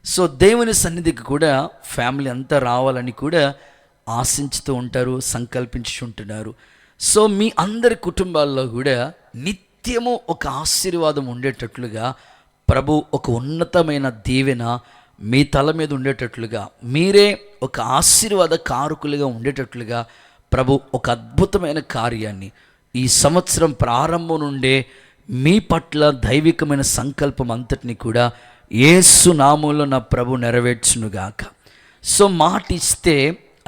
సో దేవుని సన్నిధికి కూడా ఫ్యామిలీ అంతా రావాలని కూడా ఆశించుతూ ఉంటారు, సంకల్పించుకుంటున్నారు. సో మీ అందరి కుటుంబాల్లో కూడా నిత్యము ఒక ఆశీర్వాదం ఉండేటట్లుగా ప్రభు ఒక ఉన్నతమైన దీవెన మీ తల మీద ఉండేటట్లుగా, మీరే ఒక ఆశీర్వాద కారకులుగా ఉండేటట్లుగా ప్రభు ఒక అద్భుతమైన కార్యాన్ని ఈ సంవత్సరం ప్రారంభం నుండే మీ పట్ల దైవికమైన సంకల్పం అంతటిని కూడా యేసు నామములో నా ప్రభు నెరవేర్చునుగాక. సో మాట ఇస్తే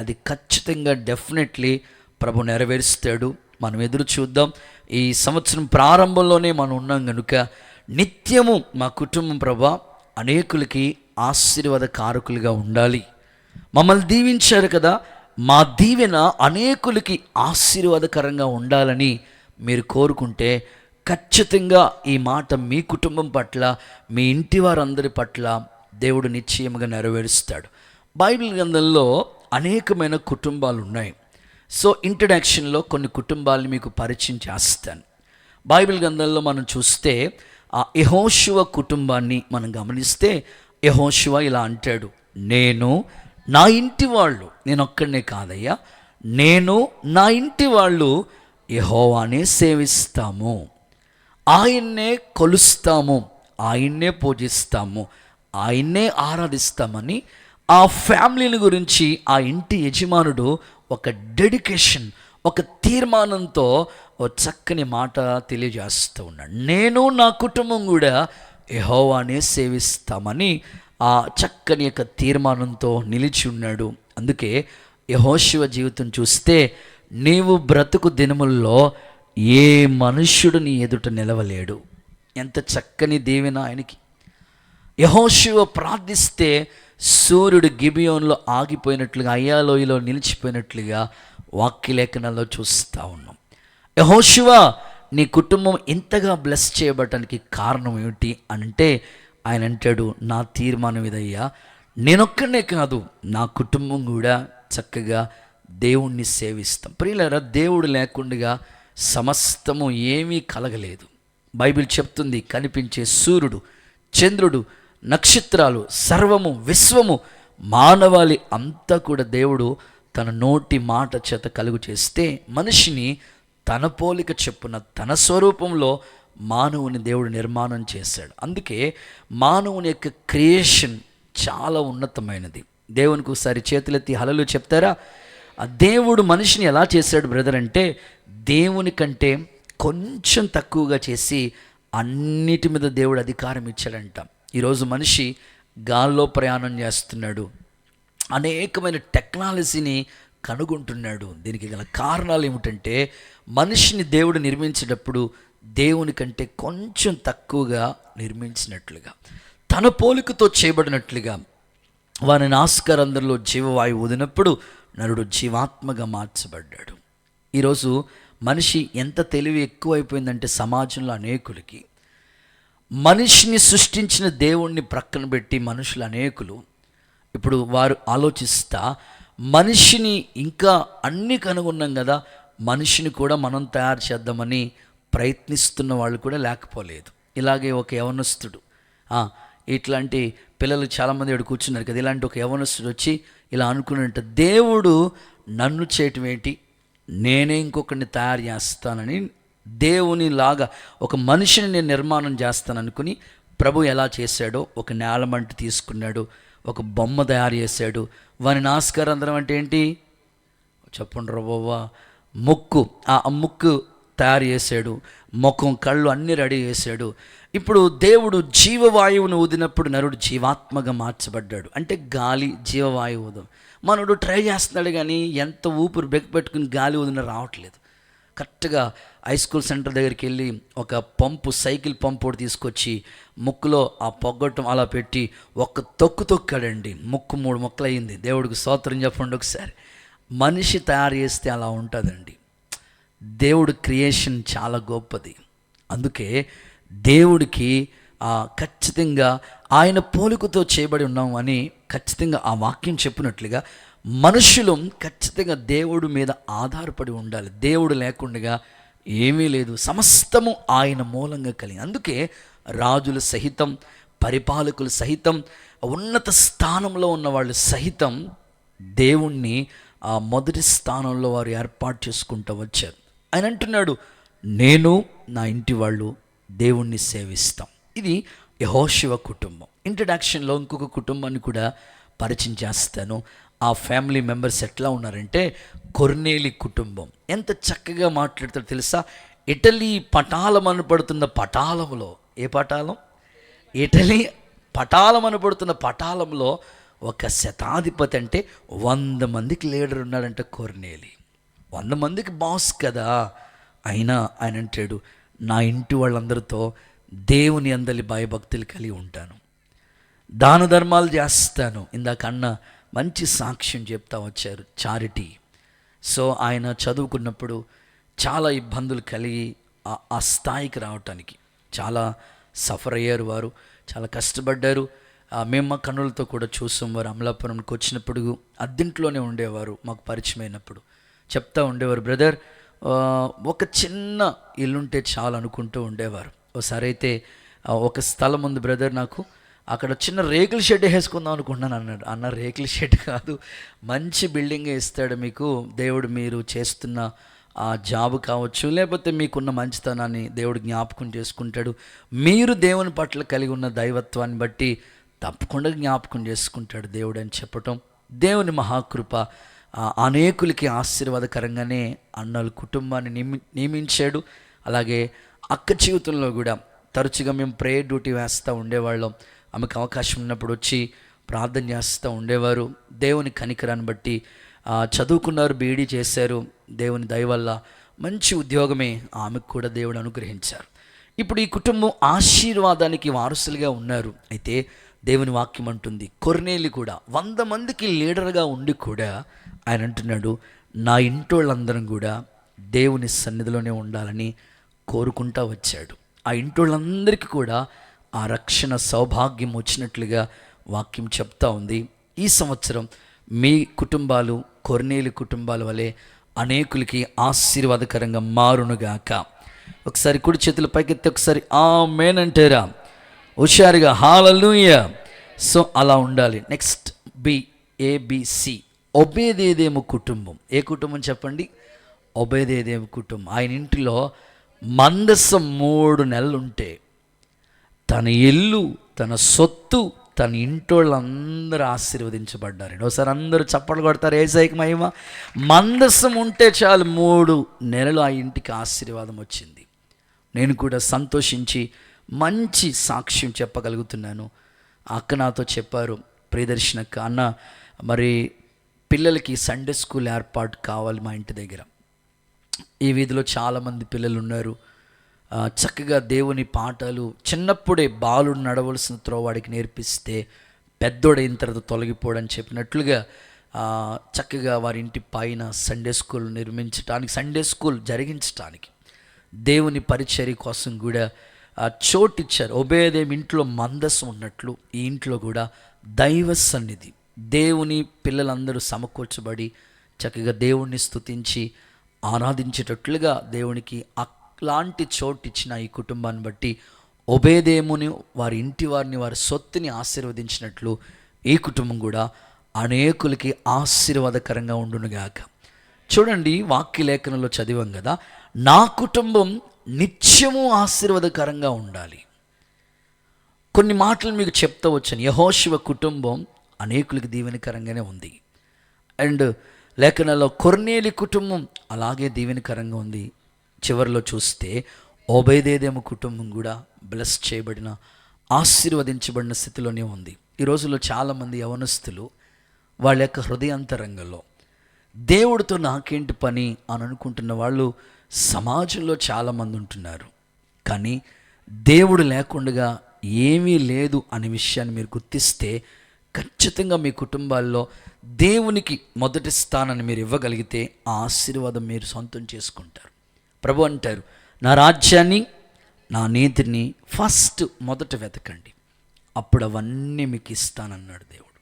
అది ఖచ్చితంగా డెఫినెట్లీ ప్రభు నెరవేరుస్తాడు. మనం ఎదురు చూద్దాం. ఈ సంవత్సరం ప్రారంభంలోనే మనం ఉన్నాం కనుక నిత్యము మా కుటుంబం ప్రభా అనేకులకి ఆశీర్వాద కారకులుగా ఉండాలి. మమ్మల్ని దీవించారు కదా, మా దీవెన అనేకులకి ఆశీర్వాదకరంగా ఉండాలని మీరు కోరుకుంటే ఖచ్చితంగా ఈ మాట మీ కుటుంబం పట్ల, మీ ఇంటి వారందరి పట్ల దేవుడు నిశ్చయముగా నెరవేరుస్తాడు. బైబిల్ గ్రంథంలో అనేకమైన కుటుంబాలు ఉన్నాయి. సో ఇంట్రడక్షన్లో కొన్ని కుటుంబాలను మీకు పరిచయం చేస్తాను. బైబిల్ గ్రంథంలో మనం చూస్తే ఆ యెహోషువ కుటుంబాన్ని మనం గమనిస్తే యెహోషువ ఇలా అంటాడు, నేను నా ఇంటి వాళ్ళు, నేను ఒక్కడనే కాదయ్యా, నేను నా ఇంటి వాళ్ళు యెహోవానే సేవిస్తాము, ఆయన్నే కొలుస్తాము, ఆయన్నే పూజిస్తాము, ఆయన్నే ఆరాధిస్తామని ఆ ఫ్యామిలీని గురించి ఆ ఇంటి యజమానుడు ఒక డెడికేషన్, ఒక తీర్మానంతో ఓ చక్కని మాట తెలియజేస్తూ ఉన్నాడు. నేను నా కుటుంబం కూడా యెహోవానే సేవిస్తామని ఆ చక్కని యొక్క తీర్మానంతో నిలిచి ఉన్నాడు. అందుకే యెహోషువ జీవితం చూస్తే నీవు బ్రతుకు దినముల్లో ఏ మనుష్యుడు నీ ఎదుట నిలవలేడు. ఎంత చక్కని దీవెన ఆయనకి. యెహోషువ ప్రార్థిస్తే సూర్యుడు గిబియోన్లో ఆగిపోయినట్లుగా, అయ్యాలోయలో నిలిచిపోయినట్లుగా వాక్యలేఖనాల్లో చూస్తూ ఉన్నాం. యెహోషువ నీ కుటుంబం ఇంతగా బ్లెస్ చేయబడటానికి కారణం ఏమిటి అంటే ఆయన అంటాడు, నా తీర్మానం ఇదయ్యా, నేనొక్కనే కాదు నా కుటుంబం కూడా చక్కగా దేవుణ్ణి సేవిస్తాం. ప్రియులారా, దేవుడు లేకుండా సమస్తము ఏమీ కలగలేదు. బైబిల్ చెప్తుంది, కనిపించే సూర్యుడు, చంద్రుడు, నక్షత్రాలు, సర్వము, విశ్వము, మానవాళి అంతా కూడా దేవుడు తన నోటి మాట చేత కలుగు చేస్తే మనిషిని తన పోలిక చెప్పున తన స్వరూపంలో మానవుని దేవుడు నిర్మాణం చేశాడు. అందుకే మానవుని యొక్క క్రియేషన్ చాలా ఉన్నతమైనది. దేవునికి ఒకసారి చేతులెత్తి హల్లెలూయా చెప్తారా? ఆ దేవుడు మనిషిని ఎలా చేశాడు బ్రదర్ అంటే, దేవుని కంటే కొంచెం తక్కువగా చేసి అన్నిటి మీద దేవుడు అధికారం ఇచ్చాడంట. ఈరోజు మనిషి గాల్లో ప్రయాణం చేస్తున్నాడు, అనేకమైన టెక్నాలజీని కనుగొంటున్నాడు. దీనికి గల కారణాలు ఏమిటంటే, మనిషిని దేవుడు నిర్మించేటప్పుడు దేవుని కంటే కొంచెం తక్కువగా నిర్మించినట్లుగా, తన పోలికతో చేయబడినట్లుగా వాని నాస్కరందరిలో జీవవాయువు ఊదినప్పుడు నరుడు జీవాత్మగా మార్చబడ్డాడు. ఈరోజు మనిషి ఎంత తెలివి ఎక్కువైపోయిందంటే సమాజంలో అనేకులకి, మనిషిని సృష్టించిన దేవుణ్ణి ప్రక్కన పెట్టి మనుషులు అనేకులు ఇప్పుడు వారు ఆలోచిస్తా, మనిషిని ఇంకా అన్నీ కనుగొన్నాం కదా, మనిషిని కూడా మనం తయారు చేద్దామని ప్రయత్నిస్తున్న వాళ్ళు కూడా లేకపోలేదు. ఇలాగే ఒక యవనస్తుడు, ఇట్లాంటి పిల్లలు చాలామంది ఇక్కడ కూర్చున్నారు కదా, ఇలాంటి ఒక యవనస్తుడు వచ్చి ఇలా అనుకున్నట్టు, దేవుడు నన్ను చేయటం ఏంటి, నేనే ఇంకొకరిని తయారు చేస్తానని, దేవుని లాగా ఒక మనిషిని నేను నిర్మాణం చేస్తాననుకుని ప్రభు ఎలా చేశాడో ఒక నేలమంట తీసుకున్నాడు, ఒక బొమ్మ తయారు చేశాడు. వాని నాస్కరంధ్రం అంటే ఏంటి చెప్పండి బాబా, ముక్కు, ఆ ముక్కు తయారు చేశాడు, ముఖం, కళ్ళు అన్నీ రెడీ చేశాడు. ఇప్పుడు దేవుడు జీవవాయువును ఊదినప్పుడు నరుడు జీవాత్మగా మార్చబడ్డాడు. అంటే గాలి జీవవాయువు ఊదు. మనడు ట్రై చేస్తున్నాడు కానీ ఎంత ఊపిరి పెట్టుకుని గాలి ఊదిన రావట్లేదు. కరెక్ట్గా హై స్కూల్ సెంటర్ దగ్గరికి వెళ్ళి ఒక పంపు, సైకిల్ పంపు తీసుకొచ్చి ముక్కులో ఆ పొగ్గొట్టం అలా పెట్టి ఒక్క తొక్కాడండి, ముక్కు 3 ముక్కలు అయ్యింది. దేవుడికి స్తోత్రం చెప్పండి ఒకసారి. మనిషి తయారు చేస్తే అలా ఉంటుందండి. దేవుడు క్రియేషన్ చాలా గొప్పది. అందుకే దేవుడికి ఖచ్చితంగా ఆయన పోలికతో చేయబడి ఉన్నాం అని ఖచ్చితంగా ఆ వాక్యం చెప్పినట్లుగా మనుషులు ఖచ్చితంగా దేవుడి మీద ఆధారపడి ఉండాలి. దేవుడు లేకుండా ఏమీ లేదు, సమస్తము ఆయన మూలంగా కలిగి. అందుకే రాజులు సహితం, పరిపాలకులు సహితం, ఉన్నత స్థానంలో ఉన్న వాళ్ళు సహితం దేవుణ్ణి ఆ మొదటి స్థానంలో వారు ఏర్పాటు చేసుకుంటూ వచ్చారు. ఆయన అంటున్నాడు, నేను నా ఇంటి వాళ్ళు దేవుణ్ణి సేవిస్తాం. ఇది యెహోషువ కుటుంబం. ఇంట్రడక్షన్లో ఇంకొక కుటుంబాన్ని కూడా పరిచయం చేస్తాను. ఆ ఫ్యామిలీ మెంబర్స్ ఎట్లా ఉన్నారంటే, కొర్నేలి కుటుంబం. ఎంత చక్కగా మాట్లాడతారో తెలుసా? ఇటలీ పటాలం అనబడుతున్న పటాలంలో, ఏ పటాలం? ఇటలీ పటాలం అనబడుతున్న పటాలంలో ఒక శతాధిపతి, అంటే 100 మందికి లీడర్ ఉన్నాడంటే కొర్నేలి. 100 మందికి బాస్ కదా. అయినా ఆయన అంటాడు, నా ఇంటి వాళ్ళందరితో దేవుని అందరి భయభక్తులు కలిగి ఉంటాను, దాన ధర్మాలు చేస్తాను. ఇందాక అన్న మంచి సాక్ష్యం చెప్తా వచ్చారు, చారిటీ. సో ఆయన చదువుకున్నప్పుడు చాలా ఇబ్బందులు కలిగి ఆ స్థాయికి రావటానికి చాలా సఫర్ అయ్యారు. వారు చాలా కష్టపడ్డారు. మేము మా కన్నులతో కూడా చూసాం. వారు అమలాపురంకి వచ్చినప్పుడు అద్దెంట్లోనే ఉండేవారు. మాకు పరిచయం అయినప్పుడు చెప్తా ఉండేవారు, బ్రదర్ ఒక చిన్న ఇల్లుంటే చాలు అనుకుంటూ ఉండేవారు. ఒకసారి అయితే ఒక స్థలం ఉంది బ్రదర్ నాకు, అక్కడ చిన్న రేకుల షెడ్ వేసుకుందాం అనుకుంటున్నాను అన్నాడు. అన్న రేకుల షెడ్ కాదు, మంచి బిల్డింగే ఇస్తాడు మీకు దేవుడు. మీరు చేస్తున్న ఆ జాబ్ కావచ్చు, లేకపోతే మీకున్న మంచితనాన్ని దేవుడు జ్ఞాపకం చేసుకుంటాడు. మీరు దేవుని పట్ల కలిగి ఉన్న దైవత్వాన్ని బట్టి తప్పకుండా జ్ఞాపకం చేసుకుంటాడు దేవుడు అని చెప్పటం, దేవుని మహాకృప. అనేకులకి ఆశీర్వాదకరంగానే అన్నలు కుటుంబాన్ని నియమించాడు. అలాగే అక్క జీవితంలో కూడా తరచుగా మేము ప్రేయర్ డ్యూటీ వేస్తూ ఉండేవాళ్ళం. ఆమెకు అవకాశం ఉన్నప్పుడు వచ్చి ప్రార్థన చేస్తూ ఉండేవారు. దేవుని కనికరాన్ని బట్టి చదువుకున్నారు, బీఈడీ చేశారు. దేవుని దయ వల్ల మంచి ఉద్యోగమే ఆమెకు కూడా దేవుడు అనుగ్రహించారు. ఇప్పుడు ఈ కుటుంబం ఆశీర్వాదానికి వారసులుగా ఉన్నారు. అయితే దేవుని వాక్యం అంటుంది, కొర్నేలి కూడా 100 మందికి లీడర్గా ఉండి కూడా ఆయన అంటున్నాడు, నా ఇంటోళ్ళందరం కూడా దేవుని సన్నిధిలోనే ఉండాలని కోరుకుంటా వచ్చాడు. ఆ ఇంటోళ్ళందరికీ కూడా ఆ రక్షణ సౌభాగ్యం వచ్చినట్లుగా వాక్యం చెప్తా ఉంది. ఈ సంవత్సరం మీ కుటుంబాలు కొర్నేలి కుటుంబాల వలె అనేకులకి ఆశీర్వాదకరంగా మారునుగాక. ఒకసారి కుడి చేతుల పైకెత్తి ఒకసారి ఆమేన్ అంటారా? హుషారుగా హల్లెలూయా. సో అలా ఉండాలి. నెక్స్ట్ ABC, ఒబేదేదేము కుటుంబం. ఏ కుటుంబం చెప్పండి? ఒబేదేదేము కుటుంబం. ఆయన ఇంటిలో మందసం 3 నెలలుంటే తన ఇల్లు, తన సొత్తు, తన ఇంటోళ్ళందరూ ఆశీర్వదించబడ్డారు. ఒకసారి అందరూ చప్పట్లు కొడతారు, యేసయ్యకి మహిమ. మందసం ఉంటే చాలు 3 నెలలు ఆ ఇంటికి ఆశీర్వాదం వచ్చింది. నేను కూడా సంతోషించి మంచి సాక్ష్యం చెప్పగలుగుతున్నాను. అక్క నాతో చెప్పారు, ప్రియదర్శనక్క, అన్న మరి పిల్లలకి సండే స్కూల్ ఏర్పాటు కావాలి మా ఇంటి దగ్గర. ఈ వీధిలో చాలామంది పిల్లలు ఉన్నారు. చక్కగా దేవుని పాఠాలు చిన్నప్పుడే బాలుడు నడవలసిన త్రోవాడికి నేర్పిస్తే పెద్దోడైన తర్వాత తొలగిపోవడని చెప్పినట్లుగా చక్కగా వారి ఇంటి పైన సండే స్కూల్ నిర్మించడానికి, సండే స్కూల్ జరిగించడానికి, దేవుని పరిచర్య కోసం కూడా చోటు ఇచ్చారు. ఒబేదేము ఇంట్లో మందసం ఉన్నట్లు ఈ ఇంట్లో కూడా దైవ సన్నిధి, దేవుని పిల్లలందరూ సమకూర్చబడి చక్కగా దేవుణ్ణి స్తుతించి ఆరాధించేటట్లుగా దేవునికి అలాంటి చోటు ఇచ్చిన ఈ కుటుంబాన్ని బట్టి ఒబేదేముని వారి ఇంటి వారిని, వారి సొత్తుని ఆశీర్వదించినట్లు ఈ కుటుంబం కూడా అనేకులకి ఆశీర్వాదకరంగా ఉండునుగాక. చూడండి, వాక్య లేఖనంలో చదివాం కదా, నా కుటుంబం నిత్యము ఆశీర్వాదకరంగా ఉండాలి. కొన్ని మాటలు మీకు చెప్తా వచ్చాను. యెహోషువ కుటుంబం అనేకులకి దీవెనకరంగానే ఉంది. అండ్ లేఖనాల్లో కొర్నేలి కుటుంబం అలాగే దీవెనకరంగా ఉంది. చివరిలో చూస్తే ఒబేదేదేము కుటుంబం కూడా బ్లెస్ చేయబడిన, ఆశీర్వదించబడిన స్థితిలోనే ఉంది. ఈ రోజుల్లో చాలామంది యవనస్తులు వాళ్ళ యొక్క హృదయాంతరంగంలో దేవుడితో నాకేంటి పని అని అనుకుంటున్న వాళ్ళు సమాజంలో చాలామంది ఉంటున్నారు. కానీ దేవుడు లేకుండా ఏమీ లేదు అనే విషయాన్ని మీరు గుర్తిస్తే ఖచ్చితంగా మీ కుటుంబాల్లో దేవునికి మొదటి స్థానాన్ని మీరు ఇవ్వగలిగితే ఆ ఆశీర్వాదం మీరు సొంతం చేసుకుంటారు. ప్రభు అంటారు, నా రాజ్యాన్ని, నా నీతిని ఫస్ట్ మొదట వెతకండి, అప్పుడు అవన్నీ మీకు ఇస్తానన్నాడు దేవుడు.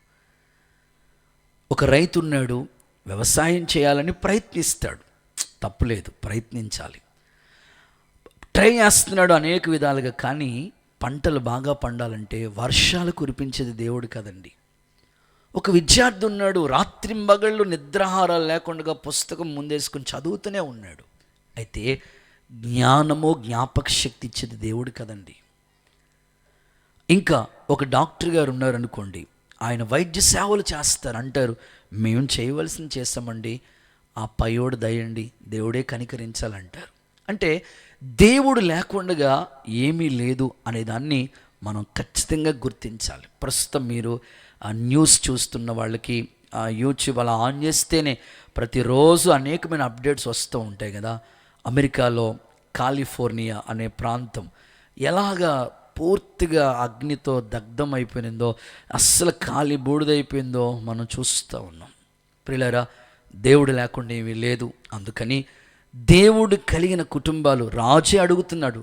ఒక రైతు ఉన్నాడు, వ్యవసాయం చేయాలని ప్రయత్నిస్తాడు, తప్పులేదు, ప్రయత్నించాలి. ట్రై చేస్తున్నాడు అనేక విధాలుగా. కానీ పంటలు బాగా పండాలంటే వర్షాలు కురిపించేది దేవుడు కదండి. ఒక విద్యార్థి ఉన్నాడు, రాత్రింబగళ్ళు నిద్రాహారాలు లేకుండా పుస్తకం ముందేసుకొని చదువుతూనే ఉన్నాడు. అయితే జ్ఞానము, జ్ఞాపక శక్తి ఇచ్చేది దేవుడు కదండి. ఇంకా ఒక డాక్టర్ గారు ఉన్నారనుకోండి, ఆయన వైద్య సేవలు చేస్తారు. అంటారు, మేము చేయవలసింది చేస్తామండి, ఆ పయోడు దయండి, దేవుడే కనికరించాలంటారు. అంటే దేవుడు లేకుండా ఏమీ లేదు అనేదాన్ని మనం ఖచ్చితంగా గుర్తించాలి. ప్రస్తుతం మీరు న్యూస్ చూస్తున్న వాళ్ళకి యూట్యూబ్ అలా ఆన్ చేస్తేనే ప్రతిరోజు అనేకమైన అప్డేట్స్ వస్తూ ఉంటాయి కదా. అమెరికాలో కాలిఫోర్నియా అనే ప్రాంతం ఎలాగా పూర్తిగా అగ్నితో దగ్ధం అయిపోయిందో, అస్సలు కాలి బూడిదైపోయిందో మనం చూస్తూ ఉన్నాం. ప్రియులారా, దేవుడు లేకుండా ఏమీ లేదు. అందుకని దేవుడు కలిగిన కుటుంబాలు, రాజే అడుగుతున్నాడు,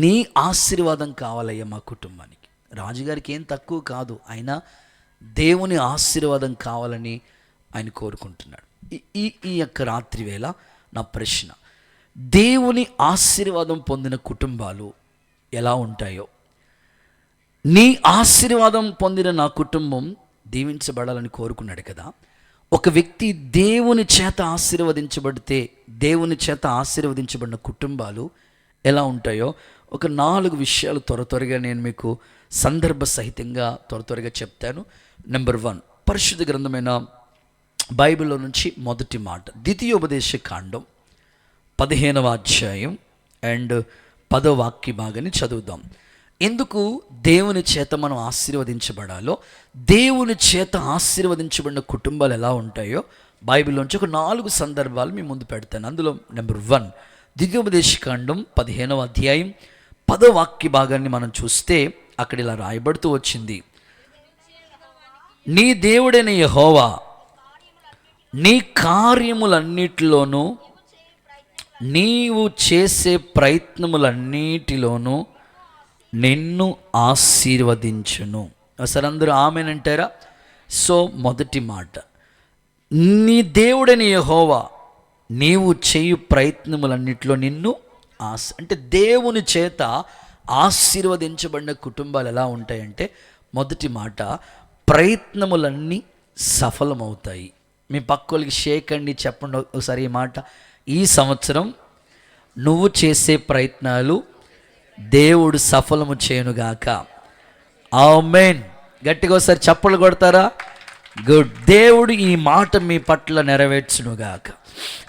నీ ఆశీర్వాదం కావాలయ్యా మా కుటుంబానికి. రాజుగారికి ఏం తక్కువ కాదు, అయినా దేవుని ఆశీర్వాదం కావాలని ఆయన కోరుకుంటున్నాడు. ఈ యొక్క రాత్రి వేళ నా ప్రశ్న, దేవుని ఆశీర్వాదం పొందిన కుటుంబాలు ఎలా ఉంటాయో, నీ ఆశీర్వాదం పొందిన నా కుటుంబం దీవించబడాలని కోరుకున్నాడు కదా. ఒక వ్యక్తి దేవుని చేత ఆశీర్వదించబడితే, దేవుని చేత ఆశీర్వదించబడిన కుటుంబాలు ఎలా ఉంటాయో ఒక 4 విషయాలు త్వరగా నేను మీకు సందర్భ సహితంగా త్వరగా చెప్తాను. నెంబర్ 1, పరిశుద్ధ గ్రంథమైన బైబిల్లో నుంచి మొదటి మాట, ద్వితీయోపదేశ కాండం 15వ అధ్యాయం అండ్ 10వ వాక్య భాగాన్ని చదువుదాం. ఎందుకు దేవుని చేత మనం ఆశీర్వదించబడాలో, దేవుని చేత ఆశీర్వదించబడిన కుటుంబాలు ఎలా ఉంటాయో బైబిల్లోంచి ఒక 4 సందర్భాలు మీ ముందు పెడతాను. అందులో నెంబర్ 1, ద్వితీయోపదేశ కాండం 15వ అధ్యాయం 10వ వాక్య భాగాన్ని మనం చూస్తే అక్కడ ఇలా రాయబడుతూ వచ్చింది, నీ దేవుడైన యెహోవా నీ కార్యములన్నిటిలోనూ, నీవు చేసే ప్రయత్నములన్నిటిలోనూ నిన్ను ఆశీర్వదించును. అసలు అందరూ ఆమేనంటారా? సో మొదటి మాట, నీ దేవుడైన యెహోవా నీవు చేయు ప్రయత్నములన్నిటిలో నిన్ను అంటే దేవుని చేత ఆశీర్వదించబడిన కుటుంబాలు ఎలా ఉంటాయంటే, మొదటి మాట, ప్రయత్నములన్నీ సఫలమవుతాయి. మీ పక్కోళ్ళకి షేక్ అండి, చెప్పండి ఒకసారి ఈ మాట. ఈ సంవత్సరం నువ్వు చేసే ప్రయత్నాలు దేవుడు సఫలము చేయనుగాక. ఆమేన్. గట్టిగా ఒకసారి చప్పలు కొడతారా? గుడ్. దేవుడు ఈ మాట మీ పట్ల నెరవేర్చునుగాక.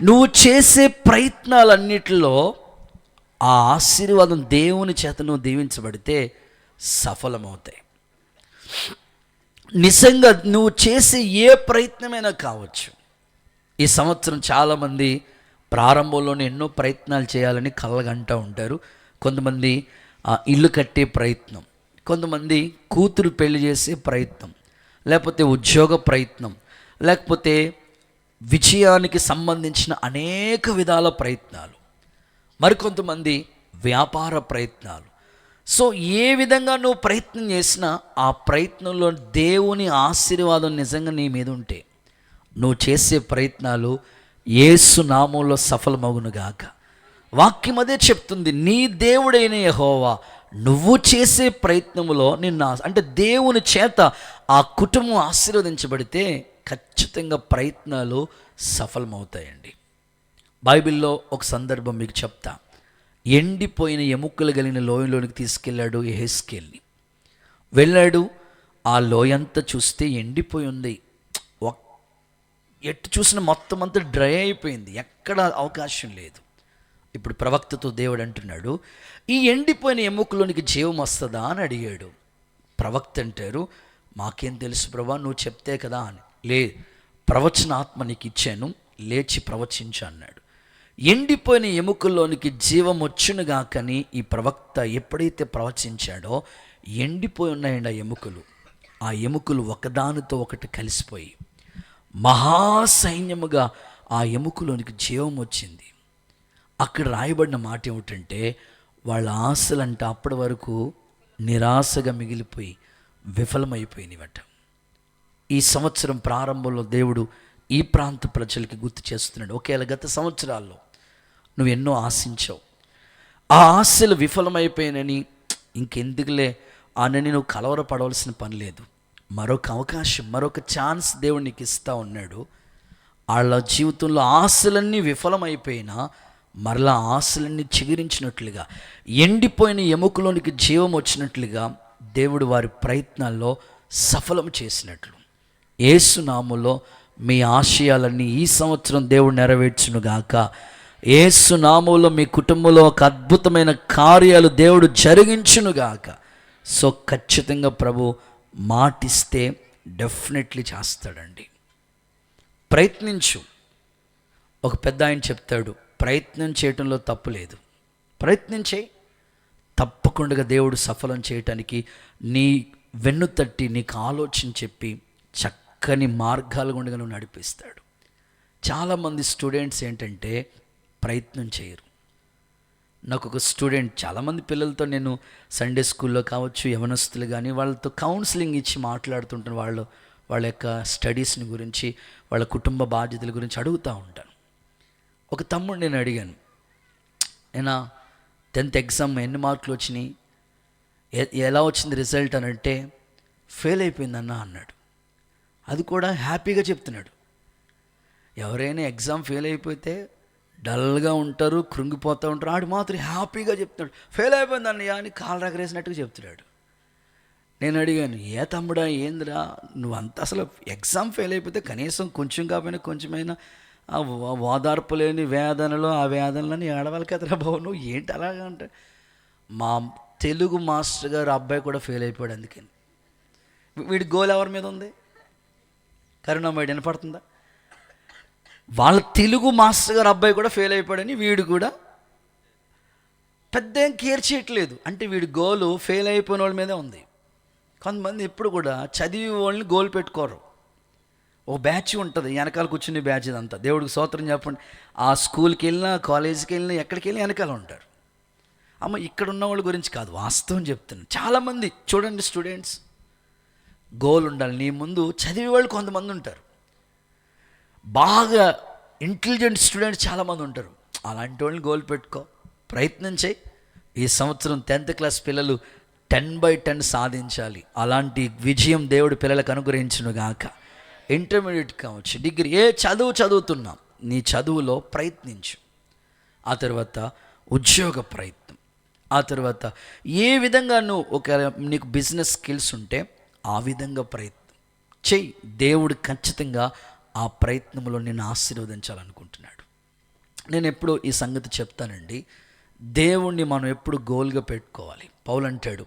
నువ్వు చేసే ప్రయత్నాలన్నిటిలో ఆ ఆశీర్వాదం దేవుని చేత నువ్వు దీవించబడితే సఫలమవుతాయి. నిజంగా నువ్వు చేసే ఏ ప్రయత్నమైనా కావచ్చు. ఈ సంవత్సరం చాలామంది ప్రారంభంలోనే ఎన్నో ప్రయత్నాలు చేయాలని కలగంటూ ఉంటారు. కొంతమంది ఇల్లు కట్టే ప్రయత్నం, కొంతమంది కూతురు పెళ్లి చేసే ప్రయత్నం, లేకపోతే ఉద్యోగ ప్రయత్నం, లేకపోతే విజయానికి సంబంధించిన అనేక విధాల ప్రయత్నాలు, మరికొంతమంది వ్యాపార ప్రయత్నాలు. సో ఏ విధంగా నువ్వు ప్రయత్నం చేసినా ఆ ప్రయత్నంలో దేవుని ఆశీర్వాదం నిజంగా నీ మీద ఉంటే నువ్వు చేసే ప్రయత్నాలు యేసు నామంలో సఫలమగునుగాక. వాక్యం అదే చెప్తుంది, నీ దేవుడైన యెహోవా నువ్వు చేసే ప్రయత్నములో నిన్ను అంటే దేవుని చేత ఆ కుటుంబం ఆశీర్వదించబడితే ఖచ్చితంగా ప్రయత్నాలు సఫలమవుతాయండి. బైబిల్లో ఒక సందర్భం మీకు చెప్తా. ఎండిపోయిన ఎముకలు కలిగిన లోయలోనికి తీసుకెళ్ళాడు యెహెజ్కేల్ని. వెళ్ళాడు, ఆ లోయంతా చూస్తే ఎండిపోయి ఉంది. ఎటు చూసిన మొత్తం అంతా డ్రై అయిపోయింది, ఎక్కడ అవకాశం లేదు. ఇప్పుడు ప్రవక్తతో దేవుడు అంటున్నాడు, ఈ ఎండిపోయిన ఎముకలోనికి జీవం వస్తుందా అని అడిగాడు. ప్రవక్త అంటారు, మాకేం తెలుసు ప్రభా, నువ్వు చెప్తే కదా అని. ప్రవచన ఆత్మ నీకు ఇచ్చాను, లేచి ప్రవచించు అన్నాడు. ఎండిపోయిన ఎముకల్లోనికి జీవం వచ్చునుగా. కానీ ఈ ప్రవక్త ఎప్పుడైతే ప్రవచించాడో ఎండిపోయి ఉన్నాయండి ఆ ఎముకలు ఒకదానితో ఒకటి కలిసిపోయి మహాసైన్యముగా ఆ ఎముకలోనికి జీవం వచ్చింది. అక్కడ రాయబడిన మాట ఏమిటంటే, వాళ్ళ ఆశలంట అప్పటి వరకు నిరాశగా మిగిలిపోయి విఫలమైపోయినవట. ఈ సంవత్సరం ప్రారంభంలో దేవుడు ఈ ప్రాంత ప్రజలకి గుర్తు చేస్తున్నాడు, ఒకేలా గత సంవత్సరాల్లో నువ్వు ఎన్నో ఆశించావు, ఆ ఆశలు విఫలమైపోయినని ఇంకెందుకులే అనని నువ్వు కలవరపడవలసిన పని లేదు. మరొక అవకాశం, మరొక ఛాన్స్ దేవుడు నీకు ఇస్తూ ఉన్నాడు. వాళ్ళ జీవితంలో ఆశలన్నీ విఫలమైపోయినా మరలా ఆశలన్నీ చిగురించినట్లుగా, ఎండిపోయిన ఎముకలోనికి జీవం వచ్చినట్లుగా దేవుడు వారి ప్రయత్నాల్లో సఫలం చేసినట్లు యేసు నామములో మీ ఆశయాలన్నీ ఈ సంవత్సరం దేవుడు నెరవేర్చునుగాక. యేసు నామములో మీ కుటుంబంలో ఒక అద్భుతమైన కార్యాలు దేవుడు జరిగించునుగాక. సో ఖచ్చితంగా ప్రభు మాటిస్తే డెఫినెట్లీ చేస్తాడండి. ప్రయత్నించు. ఒక పెద్ద ఆయన చెప్తాడు, ప్రయత్నం చేయటంలో తప్పు లేదు, ప్రయత్నించే, తప్పకుండా దేవుడు సఫలం చేయటానికి నీ వెన్ను తట్టి నీకు ఆలోచన చెప్పి చక్కని మార్గాల గుండా నువ్వు నడిపిస్తాడు. చాలామంది స్టూడెంట్స్ ఏంటంటే ప్రయత్నం చేయరు. నాకు ఒక స్టూడెంట్, చాలామంది పిల్లలతో నేను సండే స్కూల్లో కావచ్చు, యవనస్తులు కానీ వాళ్ళతో కౌన్సిలింగ్ ఇచ్చి మాట్లాడుతుంటాను. వాళ్ళ యొక్క స్టడీస్ని గురించి, వాళ్ళ కుటుంబ బాధ్యతల గురించి అడుగుతూ ఉంటాను. ఒక తమ్ముడు నేను అడిగాను, ఏనా 10th ఎగ్జామ్ ఎన్ని మార్కులు వచ్చినాయి, ఎలా వచ్చింది రిజల్ట్ అని అంటే, ఫెయిల్ అయిపోయిందన్న అన్నాడు. అది కూడా హ్యాపీగా చెప్తున్నాడు. ఎవరైనా ఎగ్జామ్ ఫెయిల్ అయిపోతే డల్గా ఉంటారు, కృంగిపోతూ ఉంటారు. ఆడు మాత్రం హ్యాపీగా చెప్తున్నాడు, ఫెయిల్ అయిపోయింది అన్నయ్య అని కాలు రగరేసినట్టుగా చెప్తున్నాడు. నేను అడిగాను, ఏ తమ్ముడా ఏందిరా నువ్వు అంత అసలు ఎగ్జామ్ ఫెయిల్ అయిపోతే కనీసం కొంచెం కాకపోయినా కొంచెమైనా ఆ ఓదార్పు లేని వేదనలు, ఆ వేదనలని ఏడవాలి కదరా బాబు, నువ్వు ఏంటి అలాగా అంటే, మా తెలుగు మాస్టర్ గారు అబ్బాయి కూడా ఫెయిల్ అయిపోయాడు. అందుకని వీడి గోల్ ఎవరి మీద ఉంది? కరుణామయుడు వినపడుతుందా? వాళ్ళ తెలుగు మాస్టర్ గారు అబ్బాయి కూడా ఫెయిల్ అయిపోయాడని వీడు కూడా పెద్ద ఏం కేర్ చేయట్లేదు. అంటే వీడి గోలు ఫెయిల్ అయిపోయిన వాళ్ళ మీదే ఉంది. కొంతమంది ఎప్పుడు కూడా చదివి వాళ్ళని గోల్ పెట్టుకోరు. ఓ బ్యాచ్ ఉంటుంది, వెనకాల కూర్చుని బ్యాచ్ ఇదంతా. దేవుడికి స్తోత్రం చెప్పండి. ఆ స్కూల్కి వెళ్ళినా, కాలేజీకి వెళ్ళినా, ఎక్కడికి వెళ్ళినా వెనకాల ఉంటారు. అమ్మ ఇక్కడ ఉన్న వాళ్ళ గురించి కాదు, వాస్తవం చెప్తున్నాను. చాలామంది చూడండి, స్టూడెంట్స్ గోల్ ఉండాలి. నీ ముందు చదివే వాళ్ళు కొంతమంది ఉంటారు, బాగా ఇంటెలిజెంట్ స్టూడెంట్స్ చాలామంది ఉంటారు. అలాంటి వాళ్ళని గోల్ పెట్టుకో, ప్రయత్నం చేయి. ఈ సంవత్సరం 10th క్లాస్ పిల్లలు 10/10 సాధించాలి. అలాంటి విజయం దేవుడు పిల్లలకు అనుగ్రహించును గాక. ఇంటర్మీడియట్ కావచ్చు, డిగ్రీ, ఏ చదువు చదువుతున్నాం, నీ చదువులో ప్రయత్నించు. ఆ తర్వాత ఉద్యోగ ప్రయత్నం, ఆ తర్వాత ఏ విధంగా నీకు బిజినెస్ స్కిల్స్ ఉంటే ఆ విధంగా ప్రయత్నం చెయ్యి. దేవుడు ఖచ్చితంగా ఆ ప్రయత్నంలో నిన్ను ఆశీర్వదించాలనుకుంటున్నాడు. నేను ఎప్పుడూ ఈ సంగతి చెప్తానండి, దేవుణ్ణి మనం ఎప్పుడు గోల్గా పెట్టుకోవాలి. పౌలు అంటాడు,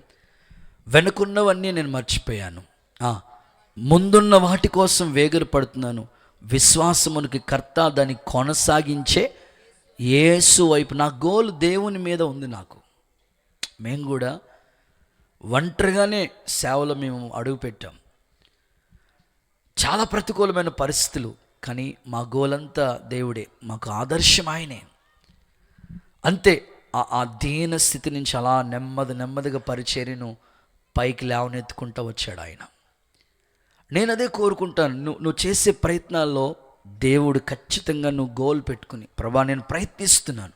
వెనుకున్నవన్నీ నేను మర్చిపోయాను, ముందున్న వాటి కోసం వేగిర పడుతున్నాను, విశ్వాసమునికి కర్త దాన్ని కొనసాగించే యేసు వైపు. నా గోల్ దేవుని మీద ఉంది నాకు. మేము కూడా ఒంటరిగానే సేవలో మేము అడుగుపెట్టాం. చాలా ప్రతికూలమైన పరిస్థితులు, కానీ మా గోల్ అంతా దేవుడే, మాకు ఆదర్శం ఆయనే. అంతే, ఆ దీన స్థితి నుంచి అలా నెమ్మదిగా పరిచర్యను పైకి లేవనెత్తుకుంటూ వచ్చాడు ఆయన. నేను అదే కోరుకుంటాను. నువ్వు చేసే ప్రయత్నాల్లో దేవుడు ఖచ్చితంగా నువ్వు గోల్ పెట్టుకుని, ప్రభా నేను ప్రయత్నిస్తున్నాను,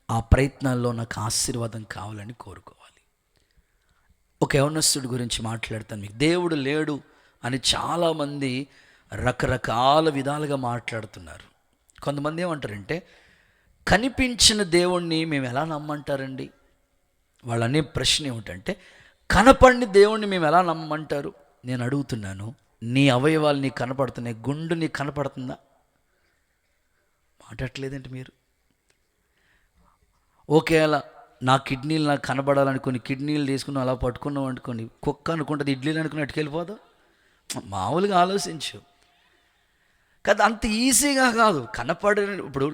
ఆ ప్రయత్నాల్లో నాకు ఆశీర్వాదం కావాలని కోరుకోవాలి. ఒక యవనస్తుడి గురించి మాట్లాడతాను మీకు. దేవుడు లేడు అని చాలామంది రకరకాల విధాలుగా మాట్లాడుతున్నారు. కొంతమంది ఏమంటారంటే, కనిపించిన దేవుణ్ణి మేము ఎలా నమ్మంటారండి? వాళ్ళనే ప్రశ్న ఏమిటంటే, కనపడిన దేవుణ్ణి మేము ఎలా నమ్మంటారు? నేను అడుగుతున్నాను, నీ అవయవాలు నీకు కనపడుతున్నాయి, గుండు నీకు కనపడుతుందా? మాట్లాడలేదంటే మీరు. ఒకేలా నా కిడ్నీలు నాకు కనబడాలనుకుని కిడ్నీలు తీసుకుని అలా పట్టుకున్నాం అనుకోని, కుక్క అనుకుంటుంది ఇడ్లీలు అనుకుని అట్టుకెళ్ళిపోదాం. మామూలుగా ఆలోచించు కదా, అంత ఈజీగా కాదు. కనపడే ఇప్పుడు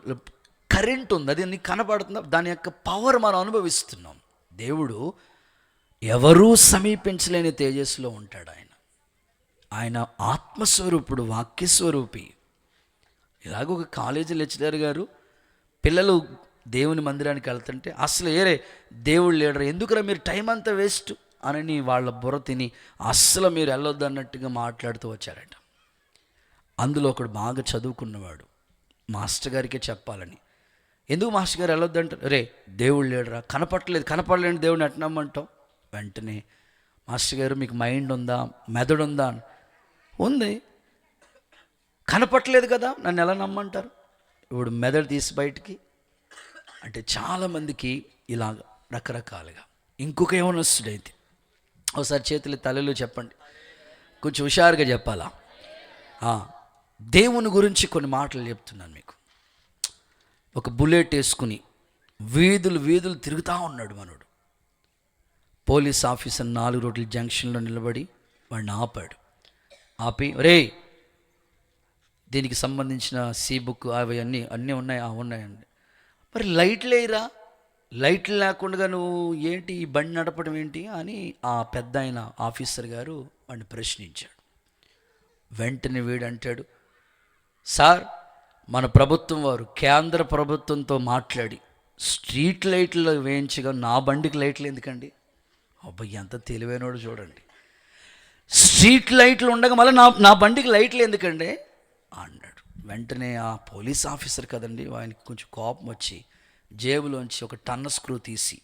కరెంట్ ఉంది, అది నీకు కనపడుతుందా? దాని యొక్క పవర్ మనం అనుభవిస్తున్నాం. దేవుడు ఎవరూ సమీపించలేని తేజస్సులో ఉంటాడు. ఆయన ఆత్మస్వరూపుడు, వాక్యస్వరూపి. ఇలాగ ఒక కాలేజీ లెక్చరర్ గారు పిల్లలు దేవుని మందిరానికి వెళ్తుంటే, అసలు ఏరే దేవుడు లేడరా, ఎందుకురా మీరు టైం అంతా వేస్ట్ అని వాళ్ళ బుర్ర తిని అస్సలు మీరు వెళ్ళొద్దు అన్నట్టుగా మాట్లాడుతూ వచ్చారట. అందులో ఒకడు బాగా చదువుకున్నవాడు మాస్టర్ గారికే చెప్పాలని, ఎందుకు మాస్టర్ గారు వెళ్ళొద్దు అంటారు? రే దేవుడు లేడరా, కనపడలేని దేవుడిని ఎట్లా నమ్మంటాం? వెంటనే మాస్టర్ గారు మీకు మైండ్ ఉందా, మెదడు ఉందా? ఉంది. కనపట్లేదు కదా, నన్ను ఎలా నమ్మంటారు? ఇప్పుడు మెదడు తీసి బయటికి అంటే చాలామందికి ఇలా రకరకాలుగా. ఇంకొక యవనస్తుడైతే ఒకసారి చేతులు తలలు చెప్పండి, కొంచెం హుషారుగా చెప్పాలా. దేవుని గురించి కొన్ని మాటలు చెప్తున్నాను మీకు. ఒక బుల్లెట్ వేసుకుని వీధులు తిరుగుతూ ఉన్నాడు మనోడు. పోలీస్ ఆఫీసర్ 4 రోడ్ల జంక్షన్లో నిలబడి వాడిని ఆపాడు. ఆపి, రే దీనికి సంబంధించిన బుక్ అవి అన్నీ ఉన్నాయండి. మరి లైట్లు వేయరా, లైట్లు లేకుండా నువ్వు ఏంటి ఈ బండి నడపడం ఏంటి అని ఆ పెద్ద ఆయన ఆఫీసర్ గారు వాడిని ప్రశ్నించాడు. వెంటనే వీడు అంటాడు, సార్ మన ప్రభుత్వం వారు కేంద్ర ప్రభుత్వంతో మాట్లాడి స్ట్రీట్ లైట్లు వేయించగా నా బండికి లైట్లు ఎందుకండి? అబ్బాయి ఎంత తెలివైనోడు చూడండి. స్ట్రీట్ లైట్లు ఉండగా మళ్ళీ నా బండికి లైట్లు ఎందుకండి అన్నాడు. వెంటనే ఆ పోలీస్ ఆఫీసర్ కదండి, ఆయనకి కొంచెం కోపం వచ్చి జేబులోంచి ఒక టన్న స్క్రూ తీసి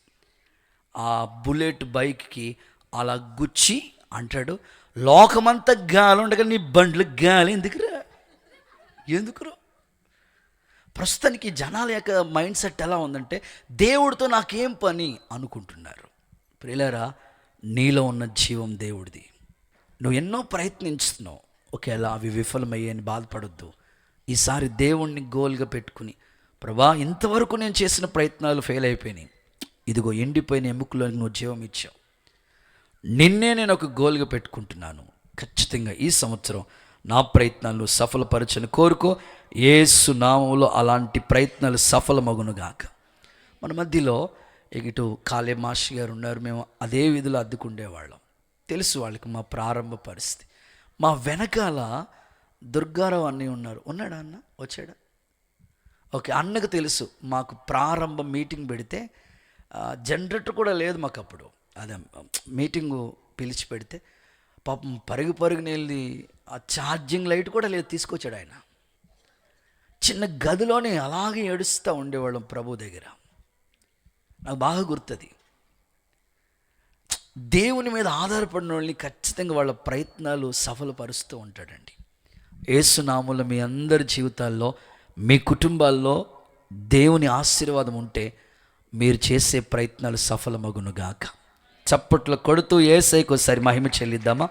ఆ బుల్లెట్ బైక్కి అలా గుచ్చి అంటాడు, లోకమంతా గాలి ఉండగా నీ బండ్లు గాలి ఎందుకురా? ప్రస్తుతానికి జనాల యొక్క మైండ్ సెట్ ఎలా ఉందంటే దేవుడితో నాకేం పని అనుకుంటున్నారు. ప్రియులారా, నీలో ఉన్న జీవం దేవుడిది. నువ్వు ఎన్నో ప్రయత్నించుతున్నావు, ఒకవేళ అవి విఫలమయ్యాయని బాధపడొద్దు. ఈసారి దేవుణ్ణి గోల్గా పెట్టుకుని, ప్రభా ఇంతవరకు నేను చేసిన ప్రయత్నాలు ఫెయిల్ అయిపోయినాయి, ఇదిగో ఎండిపోయిన ఎముకలో నువ్వు జీవం ఇచ్చావు, నిన్నే నేను ఒక గోల్గా పెట్టుకుంటున్నాను. ఖచ్చితంగా ఈ సంవత్సరం నా ప్రయత్నాలు సఫలపరచని కోరుకో. యేసు నామములో అలాంటి ప్రయత్నాలు సఫలమగునుగాక. మన మధ్యలో ఇటు కాళే మాషి గారు ఉన్నారు. మేము అదే వీధిలో అద్దుకుండేవాళ్ళం. తెలుసు వాళ్ళకి మా ప్రారంభ పరిస్థితి. మా వెనకాల దుర్గారావు అన్నయ్య ఉన్నారు. ఉన్నాడా అన్న? వచ్చాడా? ఓకే, అన్నకు తెలుసు. మాకు ప్రారంభ మీటింగ్ పెడితే జనరేటర్ కూడా లేదు మాకు అప్పుడు. అదే మీటింగు పిలిచి పెడితే పాపం పరుగుని వెళ్ళి ఆ ఛార్జింగ్ లైట్ కూడా లేదు, తీసుకొచ్చాడు ఆయన. చిన్న గదిలోనే అలాగే ఏడుస్తూ ఉండేవాళ్ళం ప్రభు దగ్గర. నాకు బాగా గుర్తుంది. దేవుని మీద ఆధారపడిన వాళ్ళని ఖచ్చితంగా వాళ్ళ ప్రయత్నాలు సఫలపరుస్తూ ఉంటాడండి. యేసునామములో మీ అందరి జీవితాల్లో, మీ కుటుంబాల్లో దేవుని ఆశీర్వాదం ఉంటే మీరు చేసే ప్రయత్నాలు సఫలమగునుగాక. చప్పట్లు కొడుతూ యేసయ్యకు ఒకసారి మహిమ చెల్లిద్దామా?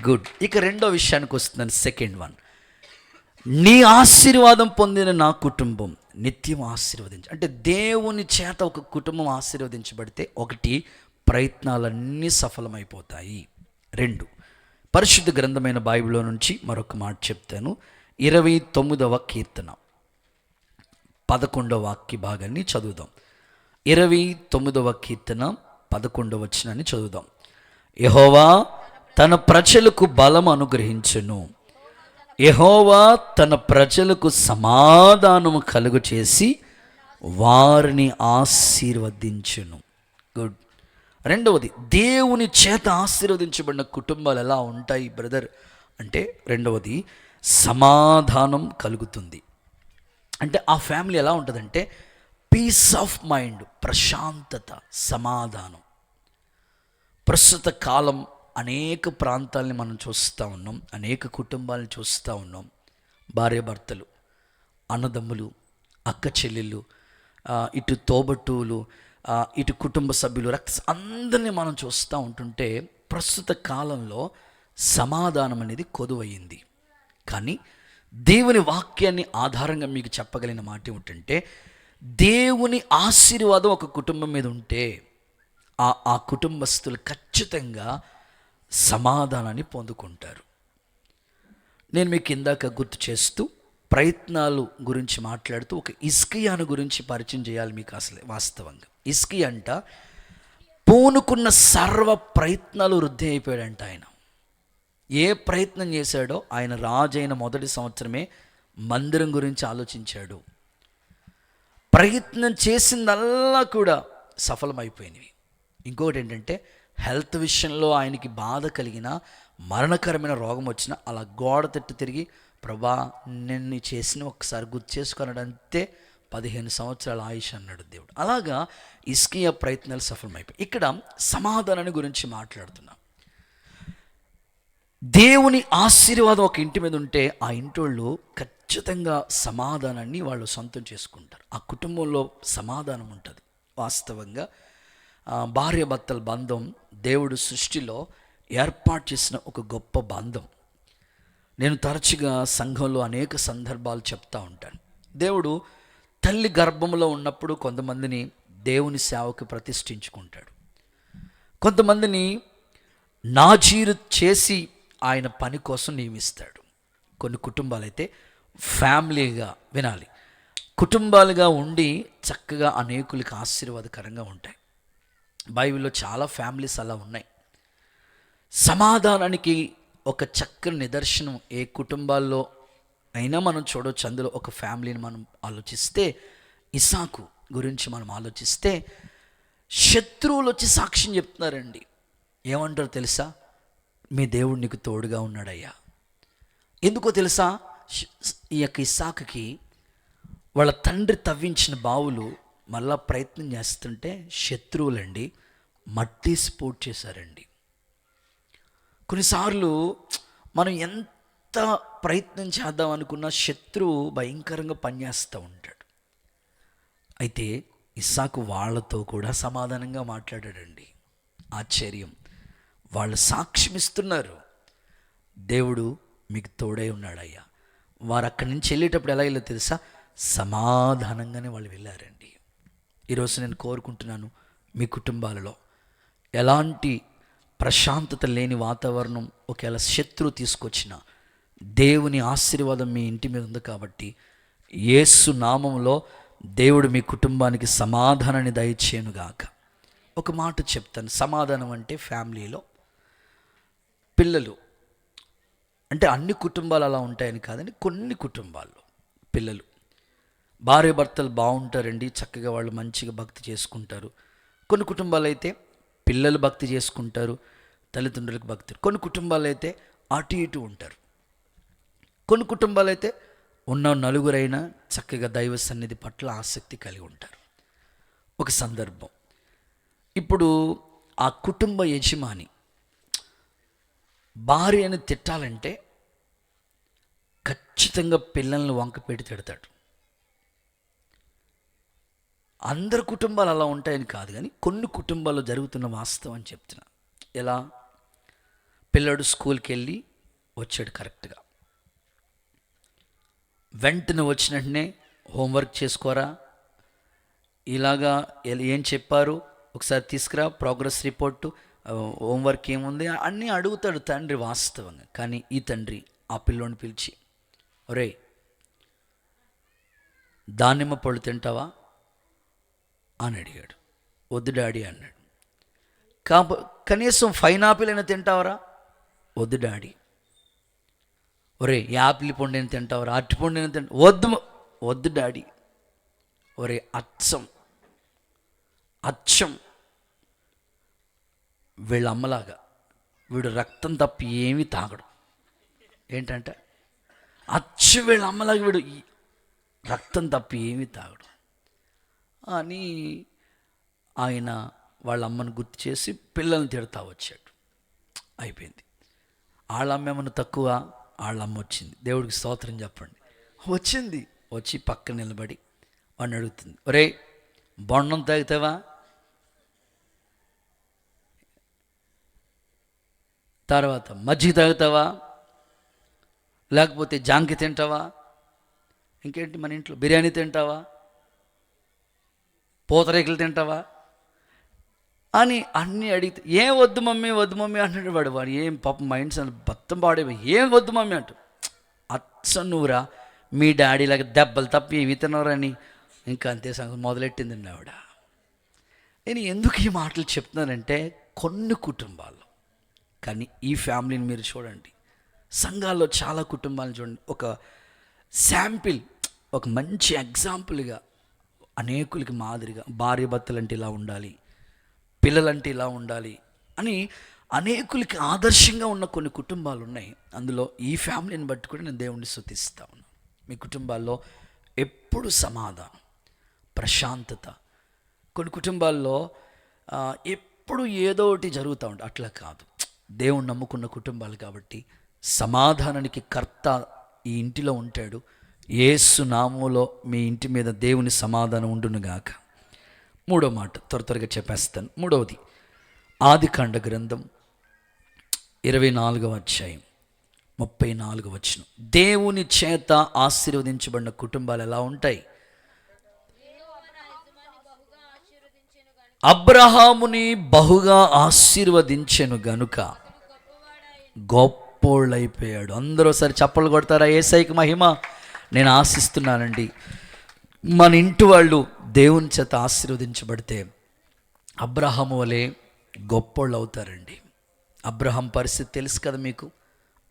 గుడ్. ఇక రెండో విషయానికి వస్తున్నాను. సెకండ్ వన్, నీ ఆశీర్వాదం పొందిన నా కుటుంబం నిత్యం ఆశీర్వదించు. అంటే దేవుని చేత ఒక కుటుంబం ఆశీర్వదించబడితే, ఒకటి, ప్రయత్నాలన్నీ సఫలమైపోతాయి. రెండు, పరిశుద్ధ గ్రంథమైన బైబిల్లో నుంచి మరొక మాట చెప్తాను. 29వ కీర్తన 11వ వాక్య భాగాన్ని చదువుదాం. 29వ కీర్తన 11వ వచనాన్ని చదువుదాం. యెహోవా తన ప్రజలకు బలం అనుగ్రహించును, యెహోవా తన ప్రజలకు సమాధానము కలుగు చేసి వారిని ఆశీర్వదించును. గుడ్. రెండవది, దేవుని చేత ఆశీర్వదించబడిన కుటుంబాలు ఎలా ఉంటాయి బ్రదర్ అంటే, రెండవది సమాధానం కలుగుతుంది. అంటే ఆ ఫ్యామిలీ ఎలా ఉంటుందంటే పీస్ ఆఫ్ మైండ్, ప్రశాంతత, సమాధానం. ప్రస్తుత కాలం అనేక ప్రాంతాలని మనం చూస్తూ ఉన్నాం, అనేక కుటుంబాలను చూస్తూ ఉన్నాం. భార్యాభర్తలు, అన్నదమ్ములు, అక్క చెల్లెళ్ళు, ఇటు తోబట్టువులు, ఇటు కుటుంబ సభ్యులు, అందరినీ మనం చూస్తూ ఉంటుంటే ప్రస్తుత కాలంలో సమాధానం అనేది కొదువయ్యింది. కానీ దేవుని వాక్యాన్ని ఆధారంగా మీకు చెప్పగలిగిన మాట ఏమిటంటే, దేవుని ఆశీర్వాదం ఒక కుటుంబం మీద ఉంటే ఆ కుటుంబస్తులు ఖచ్చితంగా సమాధానాన్ని పొందుకుంటారు. నేను మీకు ఇందాక గుర్తు చేస్తూ ప్రయత్నాలు గురించి మాట్లాడుతూ ఒక హిజ్కియాను గురించి పరిచయం చేయాలి మీకు. అసలు వాస్తవంగా హిజ్కియా అంట పూనుకున్న సర్వ ప్రయత్నాలు వృద్ధి అయిపోయాడంట. ఆయన ఏ ప్రయత్నం చేశాడో, ఆయన రాజైన మొదటి సంవత్సరమే మందిరం గురించి ఆలోచించాడు. ప్రయత్నం చేసిందల్లా కూడా సఫలమైపోయినవి. ఇంకొకటి ఏంటంటే, హెల్త్ విషయంలో ఆయనకి బాధ కలిగిన, మరణకరమైన రోగం వచ్చిన అలా గోడ తట్టు తిరిగి, ప్రభా నిన్ను చేసిన ఒకసారి గుర్తు చేసుకున్నాడంతే 15 సంవత్సరాల ఆయుష్ అన్నాడు దేవుడు. అలాగా హిజ్కియా ప్రయత్నాలు సఫలమైపోయి. ఇక్కడ సమాధానాన్ని గురించి మాట్లాడుతున్నాం. దేవుని ఆశీర్వాదం ఒక ఇంటి మీద ఉంటే ఆ ఇంటోళ్ళు ఖచ్చితంగా సమాధానాన్ని వాళ్ళు సొంతం చేసుకుంటారు. ఆ కుటుంబంలో సమాధానం ఉంటుంది. వాస్తవంగా భార్యాభర్తల బంధం దేవుడు సృష్టిలో ఏర్పాటు చేసిన ఒక గొప్ప బంధం. నేను తరచుగా సంఘంలో అనేక సందర్భాలు చెప్తా ఉంటాను. దేవుడు తల్లి గర్భంలో ఉన్నప్పుడు కొంతమందిని దేవుని సేవకు ప్రతిష్ఠించుకుంటాడు, కొంతమందిని నాజీరు చేసి ఆయన పని కోసం నియమిస్తాడు. కొన్ని కుటుంబాలైతే ఫ్యామిలీగా, వినాలి, కుటుంబాలుగా ఉండి చక్కగా అనేకులకి ఆశీర్వాదకరంగా ఉంటాయి. బైబిల్లో చాలా ఫ్యామిలీస్ అలా ఉన్నాయి. సమాధానానికి ఒక చక్కని నిదర్శనం ఏ కుటుంబాల్లో అయినా మనం చూడవచ్చు. అందులో ఒక ఫ్యామిలీని మనం ఆలోచిస్తే, ఇస్సాకు గురించి మనం ఆలోచిస్తే, శత్రువులు వచ్చి సాక్ష్యం చెప్తున్నారండి. ఏమంటారు తెలుసా? మీ దేవుడు నీకు తోడుగా ఉన్నాడయ్యా. ఎందుకో తెలుసా? ఈ యొక్క ఇస్సాకుకి వాళ్ళ తండ్రి తవ్వించిన బావులు మళ్ళా ప్రయత్నం చేస్తుంటే శత్రువులండి మట్టి స్పోర్ట్ చేశారండి. కొన్నిసార్లు మనం ఎంత ఎంత ప్రయత్నం చేద్దాం అనుకున్న శత్రువు భయంకరంగా పనిచేస్తూ ఉంటాడు. అయితే ఇస్సాకు వాళ్ళతో కూడా సమాధానంగా మాట్లాడాడండి. ఆశ్చర్యం, వాళ్ళు సాక్ష్యం ఇస్తున్నారు, దేవుడు మీకు తోడై ఉన్నాడయ్యా. వారు అక్కడి నుంచి వెళ్ళేటప్పుడు ఎలా వెళ్ళో తెలుసా? సమాధానంగానే వాళ్ళు వెళ్ళారండి. ఈరోజు నేను కోరుకుంటున్నాను, మీ కుటుంబాలలో ఎలాంటి ప్రశాంతత లేని వాతావరణం ఒకవేళ శత్రువు తీసుకొచ్చిన దేవుని ఆశీర్వాదం మీ ఇంటి మీద ఉంది కాబట్టి యేసు నామములో దేవుడు మీ కుటుంబానికి సమాధానాన్ని దయచేయునుగాక. ఒక మాట చెప్తాను, సమాధానం అంటే ఫ్యామిలీలో పిల్లలు, అంటే అన్ని కుటుంబాలు అలా ఉంటాయని కాదని, కొన్ని కుటుంబాల్లో పిల్లలు భార్య భర్తలు బాగుంటారండి, చక్కగా వాళ్ళు మంచిగా భక్తి చేసుకుంటారు. కొన్ని కుటుంబాలు అయితే పిల్లలు భక్తి చేసుకుంటారు, తల్లిదండ్రులకు భక్తి. కొన్ని కుటుంబాలు అయితే అటు ఇటు ఉంటారు. కొన్ని కుటుంబాలు అయితే ఉన్న నలుగురైనా చక్కగా దైవ సన్నిధి పట్ల ఆసక్తి కలిగి ఉంటారు. ఒక సందర్భం, ఇప్పుడు ఆ కుటుంబ యజమాని భార్యను తిట్టాలంటే ఖచ్చితంగా పిల్లల్ని వంక పెట్టి తిడతాడు. అందరు కుటుంబాలు అలా ఉంటాయని కాదు, కానీ కొన్ని కుటుంబాల్లో జరుగుతున్న వాస్తవం అని చెప్తున్నా. ఎలా? పిల్లడు స్కూల్కి వెళ్ళి వచ్చాడు కరెక్ట్గా, వెంటనే వచ్చిన వెంటనే హోంవర్క్ చేసుకోరా, ఇలాగా ఏం చెప్పారు ఒకసారి తీసుకురా, ప్రోగ్రెస్ రిపోర్టు, హోంవర్క్ ఏముంది అన్నీ అడుగుతాడు తండ్రి వాస్తవంగా. కానీ ఈ తండ్రి ఆ పిల్లోని పిలిచి, ఒరే దానిమ్మ పళ్ళు తింటావా అని అడిగాడు. వద్దు డాడీ అన్నాడు. కనీసం పైనాపిల్ అయినా తింటావరా? వద్దు డాడీ. ఒరే యాపిల్ పండు అయినా తింటావరా? అరటి పండు అయినా వద్దు వద్దు డాడీ. ఒరే అచ్చం వీళ్ళ అమ్మలాగా వీడు రక్తం తప్పి ఏమీ తాగడు. ఏంటంటే వీళ్ళ అమ్మలాగా వీడు రక్తం తప్పి ఏమీ తాగడు అని ఆయన వాళ్ళ అమ్మను గుర్తు చేసి పిల్లల్ని తిడతా వచ్చాడు. అయిపోయింది. వాళ్ళ అమ్మ ఏమన్నా తక్కువ, వాళ్ళ అమ్మ వచ్చింది. దేవుడికి స్తోత్రం చెప్పండి. వచ్చింది, వచ్చి పక్కన నిలబడి వాడిని అడుగుతుంది, ఒరే బొండం తాగుతావా? తర్వాత మజ్జిగ తాగుతావా? లేకపోతే జాంకి తింటావా? ఇంకేంటి మన ఇంట్లో బిర్యానీ తింటావా? పూతరేకులు తింటావా అని అన్నీ అడిగితే ఏం వద్దు మమ్మీ అంటాడు. వాడు ఏం పాపం మైండ్స్ అని బత్తం పాడే, ఏం వద్దు మమ్మీ అంటూ. నువ్వురా మీ డాడీలాగా దెబ్బలు తప్పి ఏవి తినవరని ఇంకా అంతే సంగతి మొదలెట్టిందండి ఆవిడ. నేను ఎందుకు ఈ మాటలు చెప్తున్నానంటే కొన్ని కుటుంబాల్లో, కానీ ఈ ఫ్యామిలీని మీరు చూడండి, సంఘాల్లో చాలా కుటుంబాలను చూడండి, ఒక శాంపిల్, ఒక మంచి ఎగ్జాంపుల్గా అనేకులకి మాదిరిగా భార్య భర్తలు అంటే ఇలా ఉండాలి, పిల్లలంటే ఇలా ఉండాలి అని అనేకులకి ఆదర్శంగా ఉన్న కొన్ని కుటుంబాలు ఉన్నాయి. అందులో ఈ ఫ్యామిలీని బట్టి కూడా నేను దేవుణ్ణి స్తుతిస్తా ఉన్నాను. మీ కుటుంబాల్లో ఎప్పుడు సమాధానం, ప్రశాంతత. కొన్ని కుటుంబాల్లో ఎప్పుడు ఏదో ఒకటి జరుగుతూ ఉంటుంది. అట్లా కాదు, దేవుణ్ణి నమ్ముకున్న కుటుంబాలు కాబట్టి సమాధానానికి కర్త ఈ ఇంటిలో ఉంటాడు. యేసు నామములో మీ ఇంటి మీద దేవుని సమాధానం ఉండునుగాక. మూడో మాట త్వరగా చెప్పేస్తాను. మూడవది ఆదికాండ గ్రంథం 24వ అధ్యాయం 34వ వచనం. దేవుని చేత ఆశీర్వదించబడిన కుటుంబాలు ఎలా ఉంటాయి? అబ్రహాముని బహుగా ఆశీర్వదించెను గనుక గొప్పోళ్ళైపోయాడు. అందరూ ఒకసారి చప్పలు కొడతారా? యేసయ్యకి మహిమ. నేను ఆశిస్తున్నానండి మన ఇంటి వాళ్ళు దేవుని చేత ఆశీర్వదించబడితే అబ్రహాము వలె గొప్పోళ్ళు అవుతారండి. అబ్రహాం పరిస్థితి తెలుసు కదా మీకు,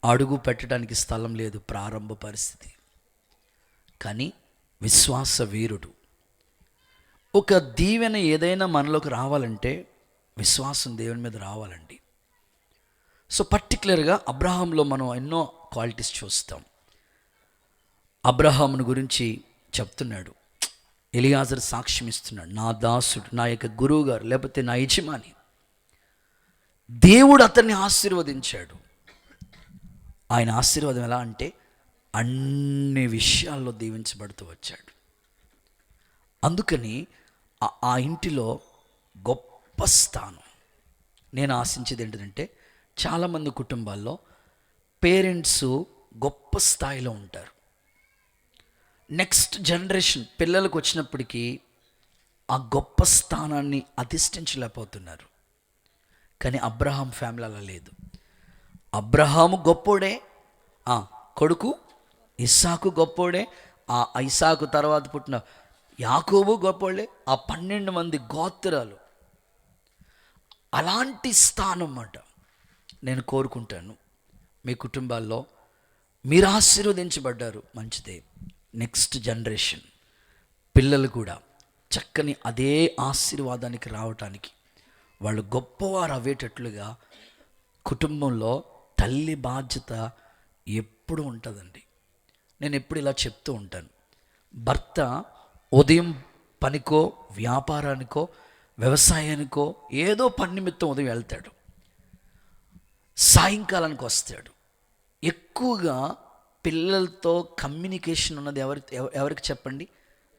అడుగు పెట్టడానికి స్థలం లేదు, ప్రారంభ పరిస్థితి. కానీ విశ్వాస వీరుడు. ఒక దీవెన ఏదైనా మనలోకి రావాలంటే విశ్వాసం దేవుని మీద రావాలండి. సో పర్టికులర్గా అబ్రహాంలో మనం ఎన్నో క్వాలిటీస్ చూస్తాం. అబ్రహామును గురించి చెప్తున్నాడు, ఎలియాజరు సాక్ష్యం ఇస్తున్నాడు, నా దాసుడు, నా యొక్క గురువు గారు, లేకపోతే నా యజమాని. దేవుడు అతన్ని ఆశీర్వదించాడు. ఆయన ఆశీర్వాదం ఎలా అంటే అన్ని విషయాల్లో దీవించబడుతూ వచ్చాడు. అందుకని ఆ ఇంటిలో గొప్ప స్థానం. నేను ఆశించేది ఏంటంటే, చాలామంది కుటుంబాల్లో పేరెంట్స్ గొప్ప స్థాయిలో ఉంటారు. నెక్స్ట్ జనరేషన్ పిల్లలకు వచ్చినప్పటికీ ఆ గొప్ప స్థానాన్ని అధిష్ఠించలేకపోతున్నారు. కానీ అబ్రహాం ఫ్యామిలీ అలా లేదు. అబ్రహాము గొప్పోడే, కొడుకు ఇస్సాకు గొప్పోడే, ఆ ఇస్సాకు తర్వాత పుట్టిన యాకోబు గొప్పోడే, ఆ 12 మంది గోత్రాలు. అలాంటి స్థానం అన్నమాట నేను కోరుకుంటాను. మీ కుటుంబాల్లో మీరు ఆశీర్వదించబడ్డారు, మంచిదే. నెక్స్ట్ జనరేషన్ పిల్లలు కూడా చక్కని అదే ఆశీర్వాదానికి రావటానికి, వాళ్ళు గొప్పవారు అయ్యేటట్లుగా కుటుంబంలో తల్లి బాధ్యత ఎప్పుడు ఉంటుందండి. నేను ఎప్పుడు ఇలా చెప్తూ ఉంటాను, భర్త ఉదయం పనికో వ్యాపారానికో వ్యవసాయానికో ఏదో పని నిమిత్తం ఉదయం వెళ్తాడు, సాయంకాలానికి వస్తాడు. ఎక్కువగా పిల్లలతో కమ్యూనికేషన్ ఉన్నది ఎవరికి చెప్పండి?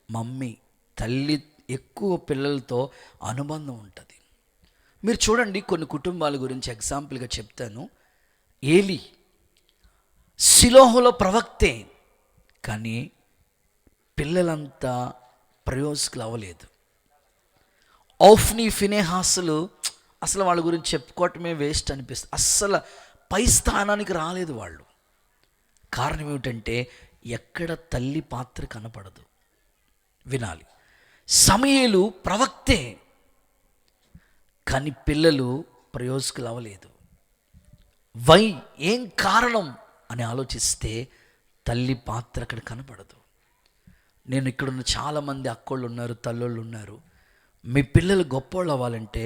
మమ్మీ, తల్లి ఎక్కువ పిల్లలతో అనుబంధం ఉంటుంది. మీరు చూడండి, కొన్ని కుటుంబాల గురించి ఎగ్జాంపుల్గా చెప్తాను. ఏలి సిలోహులో ప్రవక్తే, కానీ పిల్లలంతా ప్రయోజకులు అవ్వలేదు. ఔఫ్నీ, ఫినెహాసులు అసలు వాళ్ళ గురించి చెప్పుకోవటమే వేస్ట్ అనిపిస్తుంది. అస్సలు పై స్థానానికి రాలేదు వాళ్ళు. కారణం ఏమిటంటే, ఎక్కడ తల్లి పాత్ర కనపడదు. వినాలి, సమూయేలు ప్రవక్తే, కానీ పిల్లలు ప్రయోజకులు అవ్వలేదు. ఏం కారణం అని ఆలోచిస్తే తల్లి పాత్ర అక్కడ కనపడదు. నేను ఇక్కడున్న చాలామంది అక్కోళ్ళు ఉన్నారు, తల్లోళ్ళు ఉన్నారు. మీ పిల్లలు గొప్పోళ్ళు అవ్వాలంటే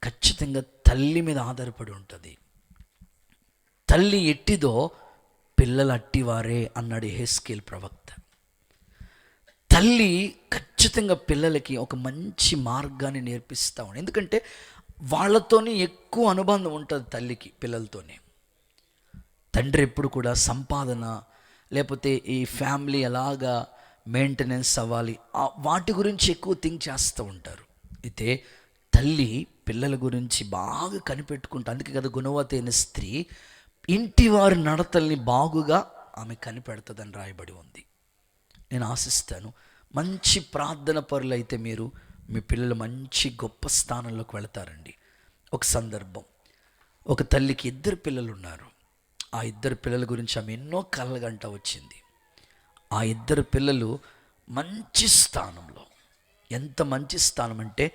ఖచ్చితంగా తల్లి మీద ఆధారపడి ఉంటుంది. తల్లి ఎట్టిదో పిల్లలు అట్టివారే అన్నాడు యెహెజ్కేలు ప్రవక్త. తల్లి ఖచ్చితంగా పిల్లలకి ఒక మంచి మార్గాన్ని నేర్పిస్తూ ఉంది. ఎందుకంటే వాళ్ళతోనే ఎక్కువ అనుబంధం ఉంటుంది తల్లికి పిల్లలతోనే. తండ్రి ఎప్పుడు కూడా సంపాదన, లేకపోతే ఈ ఫ్యామిలీ ఎలాగా మెయింటెనెన్స్ అవ్వాలి, వాటి గురించి ఎక్కువ థింక్ చేస్తూ ఉంటారు. అయితే తల్లి పిల్లల గురించి బాగా కనిపెట్టుకుంటా. అందుకే కదా గుణవతి అయిన స్త్రీ ఇంటి వారి నడతల్ని బాగుగా ఆమె కనిపెడుతుందని రాయబడి ఉంది. నేను ఆశిస్తాను, మంచి ప్రార్థన పరులు అయితే మీరు, మీ పిల్లలు మంచి గొప్ప స్థానంలోకి వెళతారండి. ఒక సందర్భం, ఒక తల్లికి 2 పిల్లలు ఉన్నారు. ఆ 2 పిల్లల గురించి ఆమె ఎన్నో కలలుగంట వచ్చింది. ఆ 2 పిల్లలు మంచి స్థానంలో, ఎంత మంచి స్థానం అంటే,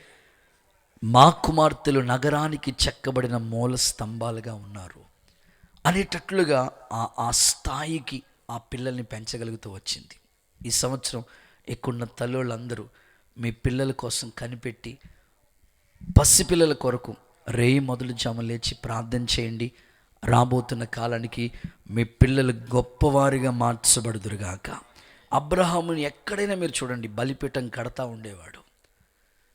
మా కుమార్తెలు నగరానికి చెక్కబడిన మూల స్తంభాలుగా ఉన్నారు అనేటట్లుగా ఆ స్థాయికి ఆ పిల్లల్ని పెంచగలుగుతూ వచ్చింది. ఈ సంవత్సరం ఎక్కున్న తల్లులందరూ మీ పిల్లల కోసం కనిపెట్టి, పసిపిల్లల కొరకు రేయి మొదలు జాము లేచి ప్రార్థన చేయండి. రాబోతున్న కాలానికి మీ పిల్లలు గొప్పవారిగా మార్చబడుదురుగాక. అబ్రహాముని ఎక్కడైనా మీరు చూడండి, బలిపీఠం కడతా ఉండేవాడు.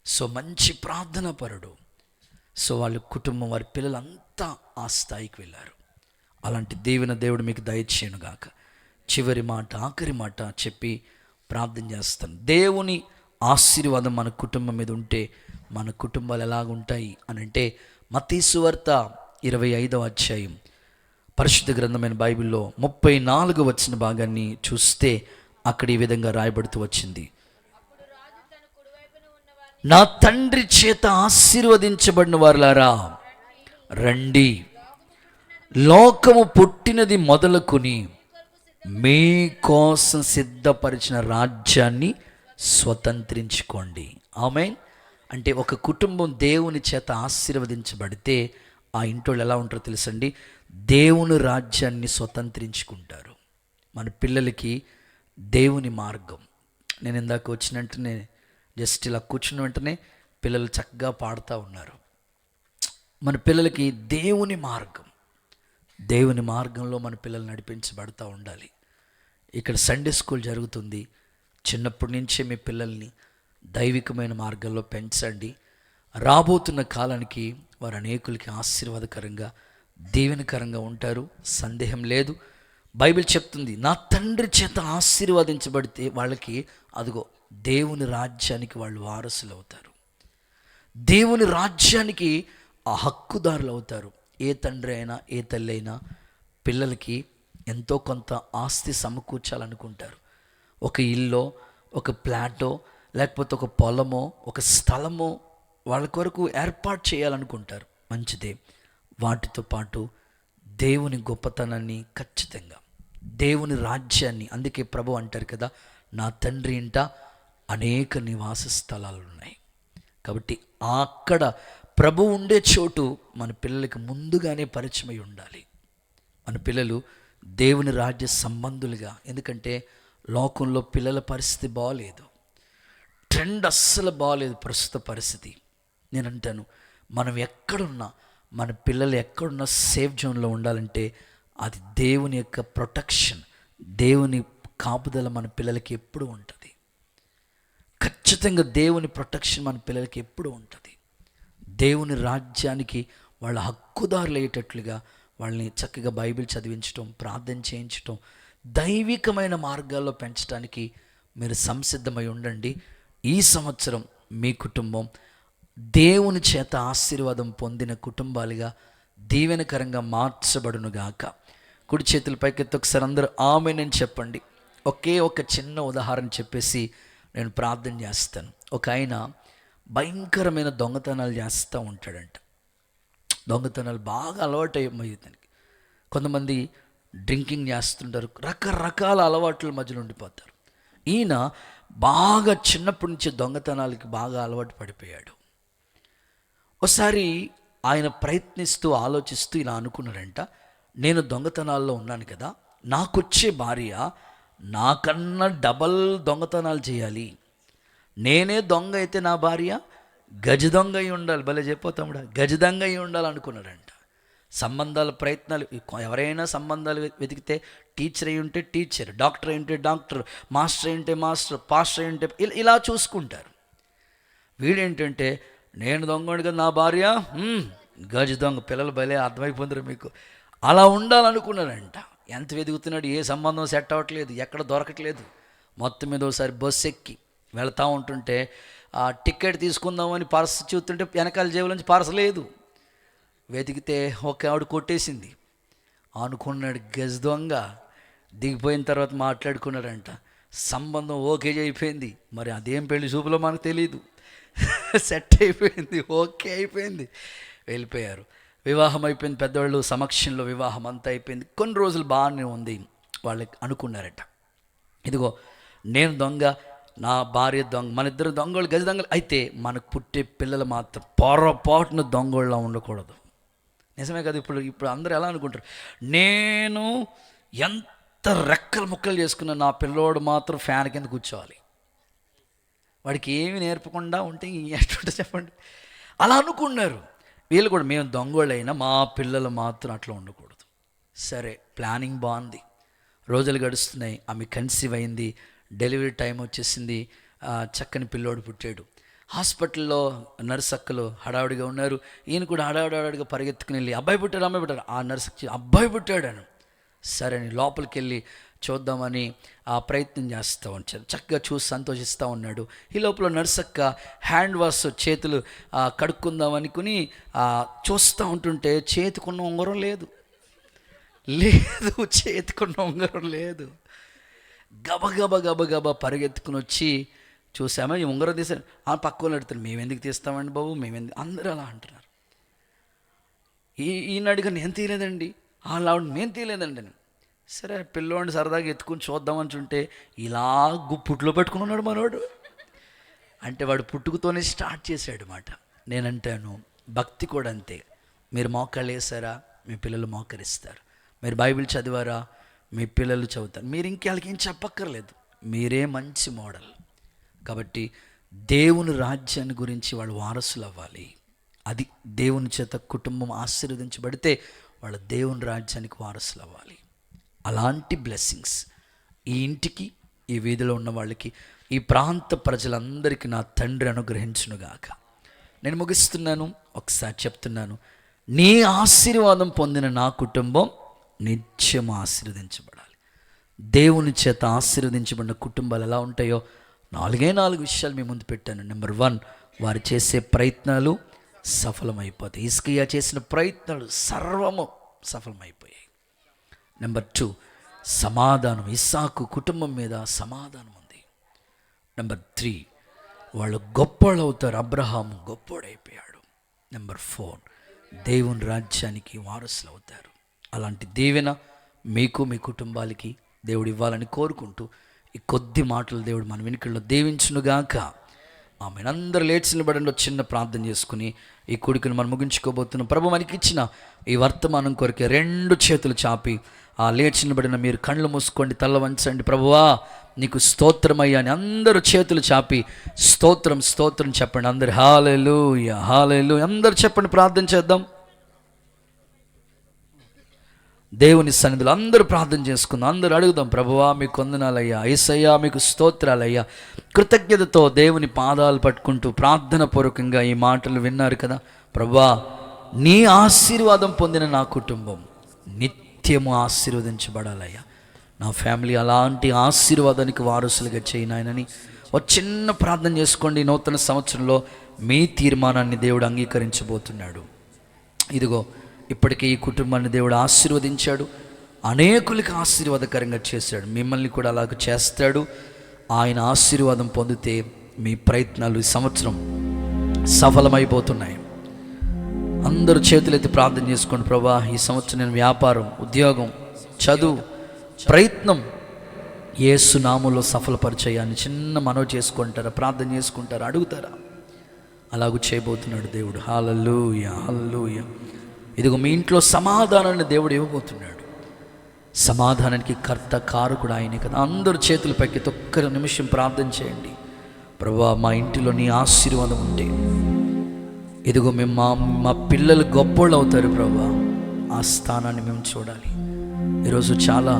సో మంచి ప్రార్థన పరుడు. సో వాళ్ళ కుటుంబం, వారి పిల్లలంతా ఆ స్థాయికి వెళ్ళారు. అలాంటి దేవుడు మీకు దయచేయునుగాక. చివరి మాట, ఆఖరి మాట చెప్పి ప్రార్థన చేస్తాను. దేవుని ఆశీర్వాదం మన కుటుంబం మీద ఉంటే మన కుటుంబాలు ఎలాగుంటాయి అని అంటే, మత్తయి సువార్త 25వ అధ్యాయం పరిశుద్ధ గ్రంథమైన బైబిల్లో 34 వచ్చిన భాగాన్ని చూస్తే అక్కడ ఈ విధంగా రాయబడుతూ వచ్చింది. నా తండ్రి చేత ఆశీర్వదించబడిన వారులారా రండి, లోకము పుట్టినది మొదలుకొని మీ కోసం సిద్ధపరిచిన రాజ్యాన్ని స్వతంత్రించుకోండి. ఆమేన్. అంటే ఒక కుటుంబం దేవుని చేత ఆశీర్వదించబడితే ఆ ఇంట్లో ఎలా ఉంటారో తెలుసండి, దేవుని రాజ్యాన్ని స్వతంత్రించుకుంటారు. మన పిల్లలకి దేవుని మార్గం, నేను ఇందాక వచ్చిన వెంటనే జస్ట్ ఇలా కూర్చున్న వెంటనే పిల్లలు చక్కగా పాడుతూ ఉన్నారు. మన పిల్లలకి దేవుని మార్గం, దేవుని మార్గంలో మన పిల్లలు నడిపించబడుతూ ఉండాలి. ఇక్కడ సండే స్కూల్ జరుగుతుంది. చిన్నప్పటి నుంచే మీ పిల్లల్ని దైవికమైన మార్గంలో పెంచండి. రాబోతున్న కాలానికి వారు అనేకులకి ఆశీర్వాదకరంగా దీవెనకరంగా ఉంటారు, సందేహం లేదు. బైబిల్ చెప్తుంది, నా తండ్రి చేత ఆశీర్వదించబడితే వాళ్ళకి అదిగో దేవుని రాజ్యానికి వాళ్ళు వారసులు అవుతారు, దేవుని రాజ్యానికి ఆ హక్కుదారులు అవుతారు. ఏ తండ్రి అయినా ఏ తల్లి అయినా పిల్లలకి ఎంతో కొంత ఆస్తి సమకూర్చాలనుకుంటారు. ఒక ఇల్లో, ఒక ఫ్లాటో, లేకపోతే ఒక పొలమో, ఒక స్థలమో వాళ్ళ కొరకు ఏర్పాటు చేయాలనుకుంటారు. మంచిదే. వాటితో పాటు దేవుని గొప్పతనాన్ని, ఖచ్చితంగా దేవుని రాజ్యాన్ని, అందుకే ప్రభు అంటారు కదా, నా తండ్రి ఇంట అనేక నివాస స్థలాలు ఉన్నాయి. కాబట్టి అక్కడ ప్రభు ఉండే చోటు మన పిల్లలకి ముందుగానే పరిచయమై ఉండాలి. మన పిల్లలు దేవుని రాజ్య సంబంధులుగా, ఎందుకంటే లోకంలో పిల్లల పరిస్థితి బాగలేదు, ట్రెండ్ అస్సలు బాగలేదు ప్రస్తుత పరిస్థితి. నేను అంటాను, మనం ఎక్కడున్నా, మన పిల్లలు ఎక్కడున్నా సేఫ్ జోన్లో ఉండాలంటే అది దేవుని యొక్క ప్రొటెక్షన్, దేవుని కాపుదల మన పిల్లలకి ఎప్పుడు ఉంటుంది. ఖచ్చితంగా దేవుని ప్రొటెక్షన్ మన పిల్లలకి ఎప్పుడు ఉంటుంది. దేవుని రాజ్యానికి వాళ్ళ హక్కుదారులు అయ్యేటట్లుగా వాళ్ళని చక్కగా బైబిల్ చదివించటం, ప్రార్థన చేయించటం, దైవికమైన మార్గాల్లో పెంచడానికి మీరు సంసిద్ధమై ఉండండి. ఈ సంవత్సరం మీ కుటుంబం దేవుని చేత ఆశీర్వాదం పొందిన కుటుంబాలుగా దీవెనకరంగా మార్చబడునుగాక. కుడి చేతుల పైకెత్తి ఒకసారి అందరూ ఆమేనని చెప్పండి. ఒకే ఒక చిన్న ఉదాహరణ చెప్పేసి నేను ప్రార్థన చేస్తాను. ఒక ఆయన భయంకరమైన దొంగతనాలు చేస్తూ ఉంటాడంట. దొంగతనాలు బాగా అలవాటు అయ్యాయి తనకి. కొంతమంది డ్రింకింగ్ చేస్తుంటారు, రకరకాల అలవాట్ల మధ్యలో ఉండిపోతారు. ఈయన బాగా చిన్నప్పటి నుంచి దొంగతనాలకి బాగా అలవాటు పడిపోయాడు. ఒకసారి ఆయన ప్రయత్నిస్తూ ఆలోచిస్తూ ఇలా అనుకున్నాడంట, నేను దొంగతనాల్లో ఉన్నాను కదా, నాకొచ్చే భార్య నాకన్నా డబల్ దొంగతనాలు చేయాలి. నేనే దొంగ అయితే నా భార్య గజ దొంగ అయి ఉండాలి. భలే చెప్పోతాముడా, గజ దొంగ అయి ఉండాలనుకున్నాడంట. సంబంధాల ప్రయత్నాలు, ఎవరైనా సంబంధాలు వెతికితే టీచర్ అయి ఉంటే టీచర్, డాక్టర్ అయి ఉంటే డాక్టర్, మాస్టర్ అయి ఉంటే మాస్టర్, పాస్టర్ అయి ఉంటే ఇలా చూసుకుంటారు. వీడేంటంటే, నేను దొంగడు కదా, నా భార్య గజ దొంగ. పిల్లలు భలే అర్థమైపోతారు మీకు. అలా ఉండాలనుకున్నాడంట. ఎంత వెతుకుతున్నాడు, ఏ సంబంధం సెట్ అవ్వట్లేదు, ఎక్కడ దొరకట్లేదు. మొత్తం మీద ఒకసారి బస్సు ఎక్కి వెళ్తూ ఉంటుంటే ఆ టికెట్ తీసుకుందామని పర్స్ చూస్తుంటే వెనకాల జేబులోంచి పర్స్ లేదు. వెతికితే ఒక ఆవిడ కొట్టేసింది. అనుకున్నాడు గజ దొంగ. దిగిపోయిన తర్వాత మాట్లాడుకున్నాడంట, సంబంధం ఓకే అయిపోయింది. మరి అదేం పెళ్లి చూపులో మనకు తెలియదు, సెట్ అయిపోయింది, ఓకే అయిపోయింది, వెళ్ళిపోయారు. వివాహం అయిపోయింది, పెద్దవాళ్ళు సమక్షంలో వివాహం అంతా అయిపోయింది. కొన్ని రోజులు బాగానే ఉంది. వాళ్ళకి అనుకున్నారట, ఇదిగో నేను దొంగ, నా భార్య దొంగ, మన ఇద్దరు దొంగలు, గజ దొంగలు. అయితే మనకు పుట్టే పిల్లలు మాత్రం పొరపాటున దొంగళ్ళ ఉండకూడదు. నిజమే కదా. ఇప్పుడు అందరూ ఎలా అనుకుంటారు, నేను ఎంత రెక్కలు ముక్కలు చేసుకున్నా నా పిల్లోడు మాత్రం ఫ్యాన్ కింద కూర్చోవాలి. వాడికి ఏమి నేర్పకుండా ఉంటే ఎట్టుంటే చెప్పండి. అలా అనుకున్నారు వీళ్ళు కూడా. మేము దొంగోళ్ళైనా మా పిల్లలు మాత్రం అట్లా ఉండకూడదు. సరే, ప్లానింగ్ బాగుంది. రోజులు గడుస్తున్నాయి. ఆమె కన్సీవ్ అయింది, డెలివరీ టైం వచ్చేసింది. చక్కని పిల్లోడు పుట్టాడు. హాస్పిటల్లో నర్స్ అక్కలు హడావుడిగా ఉన్నారు. ఈయన కూడా హడావుడిగా పరిగెత్తుకుని వెళ్ళి అబ్బాయి పుట్టాడు, అమ్మాయి పుట్టాడు. ఆ నర్స్ అబ్బాయి పుట్టాడను. సరే అని లోపలికి వెళ్ళి చూద్దామని ఆ ప్రయత్నం చేస్తూ ఉంచారు. చక్కగా చూసి సంతోషిస్తూ ఉన్నాడు. ఈ లోపల నర్సక్క హ్యాండ్ వాష్ చేతులు కడుక్కుందామనుకుని చూస్తూ ఉంటుంటే చేతికున్న ఉంగరం లేదు. చేతికున్న ఉంగరం లేదు. గబగబా పరిగెత్తుకుని వచ్చి చూసామా, ఈ ఉంగరం తీసాను. ఆ పక్కన అడుగుతారు, మేమెందుకు తీస్తామండి బాబు, మేమెందుకు, అందరూ అలా అంటున్నారు. ఈయన అడిగా, నేను తీయలేదండి. అలా నేను తీయలేదండి అని. సరే, పిల్లోడిని సరదాగా ఎత్తుకుని చూద్దామని చుంటే ఇలా పుట్లో పెట్టుకుని ఉన్నాడు మనోడు. అంటే వాడు పుట్టుకతోనే స్టార్ట్ చేశాడు మాట. నేనంటాను, భక్తి కూడా అంతే. మీరు మోకాళ్ళు వేసారా, మీ పిల్లలు మోకరిస్తారు. మీరు బైబిల్ చదివారా, మీ పిల్లలు చదువుతారు. మీరు ఇంకేళ్ళకి ఏం చెప్పక్కర్లేదు, మీరే మంచి మోడల్. కాబట్టి దేవుని రాజ్యాన్ని గురించి వాళ్ళు వారసులు అవ్వాలి. అది దేవుని చేత కుటుంబం ఆశీర్వదించబడితే వాళ్ళ దేవుని రాజ్యానికి వారసులు అవ్వాలి. అలాంటి బ్లెస్సింగ్స్ ఈ ఇంటికి, ఈ వీధిలో ఉన్న వాళ్ళకి, ఈ ప్రాంత ప్రజలందరికీ నా తండ్రి అనుగ్రహించునుగాక. నేను ముగిస్తున్నాను. ఒకసారి చెప్తున్నాను, నీ ఆశీర్వాదం పొందిన నా కుటుంబం నిత్యం ఆశీర్వదించబడాలి. దేవుని చేత ఆశీర్వదించబడిన కుటుంబాలు ఎలా ఉంటాయో 4 విషయాలు మీ ముందు పెట్టాను. నెంబర్ 1, వారు చేసే ప్రయత్నాలు సఫలమైపోతాయి. హిజ్కియా చేసిన ప్రయత్నాలు సర్వము సఫలమైపోయాయి. నెంబర్ 2, సమాధానం. ఇస్సాకు కుటుంబం మీద సమాధానం ఉంది. నెంబర్ 3, వాళ్ళు గొప్పవాళ్ళు అవుతారు. అబ్రహాం గొప్పోడైపోయాడు. నెంబర్ 4, దేవుని రాజ్యానికి వారసులు అవుతారు. అలాంటి దీవెన మీకు మీ కుటుంబాలకి దేవుడు ఇవ్వాలని కోరుకుంటూ ఈ కొద్ది మాటలు దేవుడు మన వెనుకల్లో దీవించునుగాక. ఆమె అందరూ లేచి నిలబడంలో చిన్న ప్రార్థన చేసుకుని ఈ కూడికను మనం ముగించుకోబోతున్నాం. ప్రభు మనకి ఇచ్చిన ఈ వర్తమానం కొరకే 2 చేతులు చాపి ఆ లేచి నిలబడిన మీరు కళ్ళు మూసుకోండి, తల్ల వంచండి. ప్రభువా నీకు స్తోత్రమయ్యా అని అందరూ చేతులు చాపి స్తోత్రం స్తోత్రం చెప్పండి. అందరు హల్లెలూయా హల్లెలూయా అందరు చెప్పండి. ప్రార్థన చేద్దాం. దేవుని సన్నిధిలో అందరూ ప్రార్థన చేసుకుందాం. అందరూ అడుగుదాం. ప్రభువా మీకు వందనాలయ్యా, యేసయ్యా మీకు స్తోత్రాలయ్యా. కృతజ్ఞతతో దేవుని పాదాలు పట్టుకుంటూ ప్రార్థన పూర్వకంగా ఈ మాటలు విన్నారు కదా. ప్రభువా నీ ఆశీర్వాదం పొందిన నా కుటుంబం నిత్యము ఆశీర్వదించబడాలయ్యా. నా ఫ్యామిలీ అలాంటి ఆశీర్వాదానికి వారసులుగా చేయనాయనని ఒక చిన్న ప్రార్థన చేసుకోండి. నూతన సంవత్సరంలో మీ తీర్మానాన్ని దేవుడు అంగీకరించబోతున్నాడు. ఇదిగో ఇప్పటికే ఈ కుటుంబాన్ని దేవుడు ఆశీర్వదించాడు, అనేకులకి ఆశీర్వాదకరంగా చేశాడు. మిమ్మల్ని కూడా అలాగ చేస్తాడు. ఆయన ఆశీర్వాదం పొందితే మీ ప్రయత్నాలు ఈ సంవత్సరం సఫలమైపోతున్నాయి. అందరూ చేతులెత్తి ప్రార్థన చేసుకోండి. ప్రభా ఈ సంవత్సరం నేను వ్యాపారం, ఉద్యోగం, చదువు, ప్రయత్నం యేసు నామములో సఫలపరిచేయాలని చిన్న మనవి చేసుకుంటారా, ప్రార్థన చేసుకుంటారా, అడుగుతారా? అలాగూ చేయబోతున్నాడు దేవుడు. హల్లెలూయా హల్లెలూయా. ఇదిగో మీ ఇంట్లో సమాధానాన్ని దేవుడు ఇవ్వబోతున్నాడు. సమాధానానికి కర్త కారకుడు ఆయనే కదా. అందరూ చేతులు పైకి ఒక్క నిమిషం ప్రార్థన చేయండి. ప్రభువా మా ఇంటిలో నీ ఆశీర్వాదం ఉంటే ఇదిగో మేము మా పిల్లలు గొప్పోళ్ళు అవుతారు ప్రభువా. ఆ స్థానాన్ని మేము చూడాలి. ఈరోజు చాలా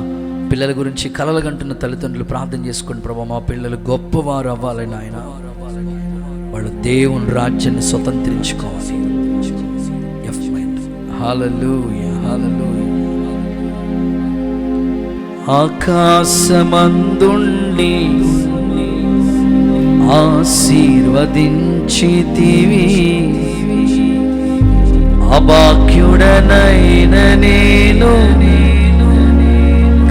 పిల్లల గురించి కలలు కంటున్న తల్లిదండ్రులు ప్రార్థన చేసుకోండి. ప్రభువా మా పిల్లలు గొప్పవారు అవ్వాలని, ఆయన వాళ్ళు దేవుని రాజ్యాన్ని స్వతంత్రించుకోవాలి. హల్లెలూయా హల్లెలూయా. ఆకాశమందుండి ఆశీర్వదించితివి, అభాగ్యుడనైన నేను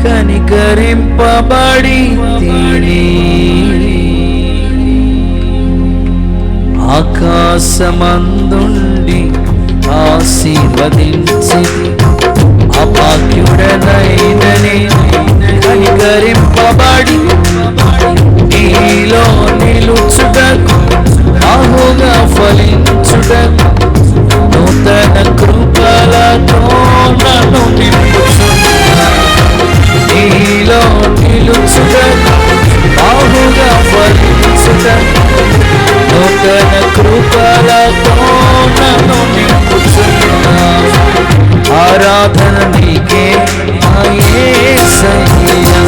కనికరింపబడి తిని. ఆకాశమందుండి ఆశీర్వదించి అభాగ్యుడనైన నేను కనికరింపబడి నీలో నిలుచుటకు బహుగా ఫలించుటకు నూతన కృపలతో నన్ను నింపుచున్నా. నీలో నిలుచుటకు బహుగా ఫలించుటకు నూతన కృపలతో నన్ను నింపుచున్నా. ఆరాధన నీకే యేసయ్యా,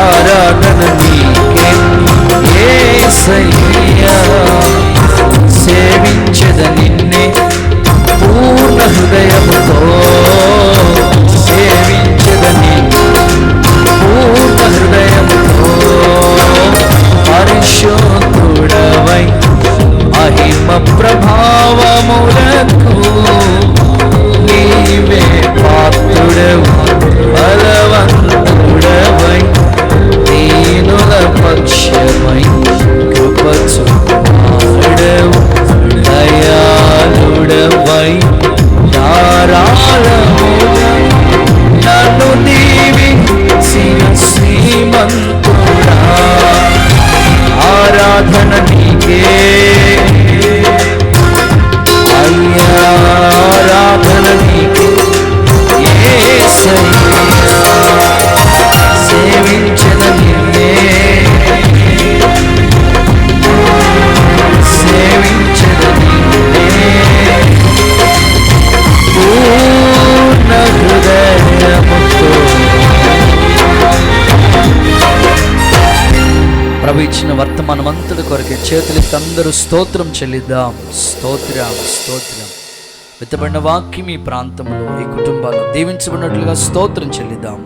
ఆరాధన నీకే యేసయ్యా. సేవించెద నిన్నే పూర్ణ హృదయముతో, సేవించెద నిన్నే పూర్ణ హృదయముతో. పరిశుద్ధుడవై మహిమ ప్రభావములకు నీవే పాత్రుడవు, బలవంతుడవై దీనుల పక్షమై కృప చూపాడవు. దయాళుడవై ధారాళముగా నన్ను దీవించిన శ్రీమంతుడా. ఆరాధన నీకే అయ్యా, ఆరాధన నీకే యేసయ్యా. సేవించిన నిన్నే, సేవించిన నిన్నే పూర్ణ హృదయముతో. ప్రభు ఇచ్చిన వర్తమానం అంతటి కొరకే చేతులెత్తి అందరూ స్తోత్రం చెల్లిద్దాం. స్తోత్రం స్తోత్రం. విత్తబడిన వాక్యం ఈ ప్రాంతంలో, ఈ కుటుంబాలు దీవించబడినట్లుగా స్తోత్రం చెల్లిద్దాం.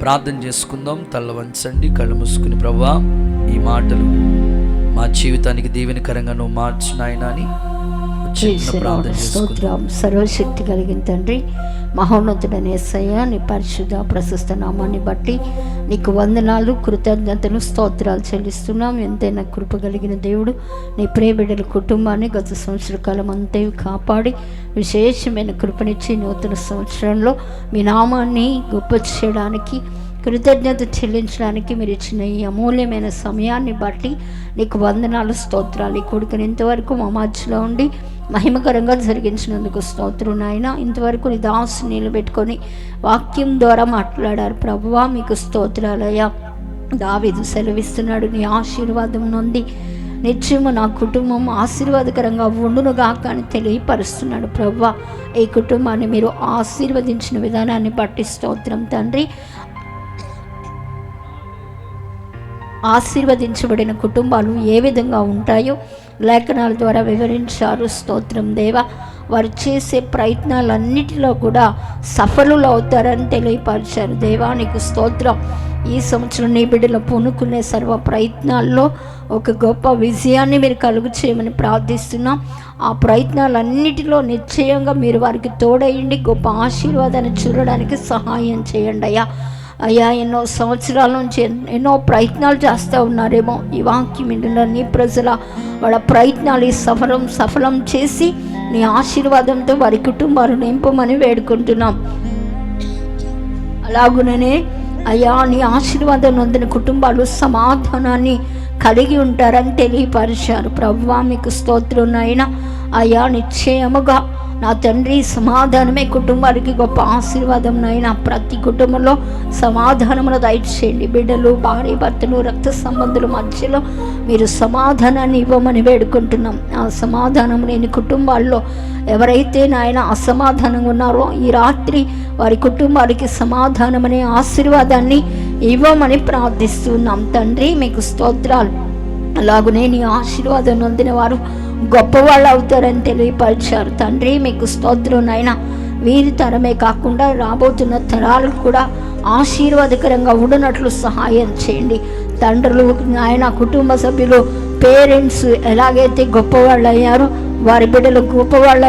ప్రార్థన చేసుకుందాం. తల్ల వంచండి, కళ్ళు మూసుకుని, ప్రభువా ఈ మాటలు మా జీవితానికి దీవెనకరంగా నువ్వు మార్చు నాయనా అని ప్రార్థన చేసుకుందాం. సర్వశక్తి కలిగిన తండ్రి, మహోన్నతుడైన యేసయ్య, నీ పరిశుద్ధ ప్రశస్త నామాన్ని బట్టి నీకు వందనాలు, కృతజ్ఞతలు, స్తోత్రాలు చెల్లిస్తున్నాం. ఎంతైనా కృప కలిగిన దేవుడు, నీ ప్రియ బిడ్డల కుటుంబాన్ని గత సంవత్సర కాలం అంతా కాపాడి విశేషమైన కృపనిచ్చి నూతన సంవత్సరంలో మీ నామాన్ని గొప్ప చేయడానికి, కృతజ్ఞత చెల్లించడానికి మీరు ఇచ్చిన ఈ అమూల్యమైన సమయాన్ని బట్టి నీకు వందనాలు, స్తోత్రాలు. ఈ కొడుకుని ఇంతవరకు మా మధ్యలో ఉండి మహిమకరంగా జరిగించినందుకు స్తోత్రం నాయన. ఇంతవరకు నీ దాసు నిలబెట్టుకొని వాక్యం ద్వారా మాట్లాడారు ప్రభువా, మీకు స్తోత్రాలయ్యా. దావీదు సెలవిస్తున్నాడు, నీ ఆశీర్వాదం నుండి నిత్యము నా కుటుంబం ఆశీర్వాదకరంగా ఉండునుగాక అని తెలియపరుస్తున్నాడు ప్రభువా. ఈ కుటుంబాన్ని మీరు ఆశీర్వదించిన విధానాన్ని బట్టి స్తోత్రం తండ్రి. ఆశీర్వదించబడిన కుటుంబాలు ఏ విధంగా ఉంటాయో లేఖనాల ద్వారా వివరించారు. స్తోత్రం దేవా. వారు చేసే ప్రయత్నాలన్నిటిలో కూడా సఫలులు అవుతారని తెలియపరిచారు దేవా, నీకు స్తోత్రం. ఈ సంవత్సరం నీ బిడ్డలు పూనుకునే సర్వ ప్రయత్నాల్లో ఒక గొప్ప విజయాన్ని మీరు కలుగు చేయమని ప్రార్థిస్తున్నాం. ఆ ప్రయత్నాలన్నిటిలో నిశ్చయంగా మీరు వారికి తోడయండి, గొప్ప ఆశీర్వాదాన్ని చూడడానికి సహాయం చేయండి అయ్యా. అయ్యా, ఎన్నో సంవత్సరాల నుంచి ఎన్నో ప్రయత్నాలు చేస్తూ ఉన్నారేమో. ఈ వాక్యం వింటున్న నీ ప్రజల వాళ్ళ ప్రయత్నాలు ఈ సఫలం చేసి నీ ఆశీర్వాదంతో వారి కుటుంబాలు నింపమని వేడుకుంటున్నాం. అలాగుననే అయ్యా, నీ ఆశీర్వాదం నొందిన కుటుంబాలు సమాధానాన్ని కలిగి ఉంటారని తెలియపరిచారు ప్రభువా, మీకు స్తోత్రం నాయన. అయ్యా, నిశ్చయముగా నా తండ్రి సమాధానమే కుటుంబానికి గొప్ప ఆశీర్వాదం నాయన. ప్రతి కుటుంబంలో సమాధానమును దయచేయండి. బిడ్డలు, భార్య భర్తలు, రక్త సంబంధుల మధ్యలో మీరు సమాధానాన్ని ఇవ్వమని వేడుకుంటున్నాం. ఆ సమాధానం లేని కుటుంబాల్లో ఎవరైతే నాయన అసమాధానంగా ఉన్నారో ఈ రాత్రి వారి కుటుంబానికి సమాధానమనే ఆశీర్వాదాన్ని ఇవ్వమని ప్రార్థిస్తున్నాం తండ్రి, మీకు స్తోత్రాలు. అలాగునే నీ ఆశీర్వాదం నొందిన వారు గొప్పవాళ్ళు అవుతారని తెలియపరిచారు తండ్రి, మీకు స్తోత్రం నాయన. వీరి తరమే కాకుండా రాబోతున్న తరాలకు కూడా ఆశీర్వాదకరంగా ఉండనట్లు సహాయం చేయండి. తండ్రులు నాయన, కుటుంబ సభ్యులు, పేరెంట్స్ ఎలాగైతే గొప్పవాళ్ళు అయ్యారో వారి బిడ్డలు గొప్పవాళ్ళు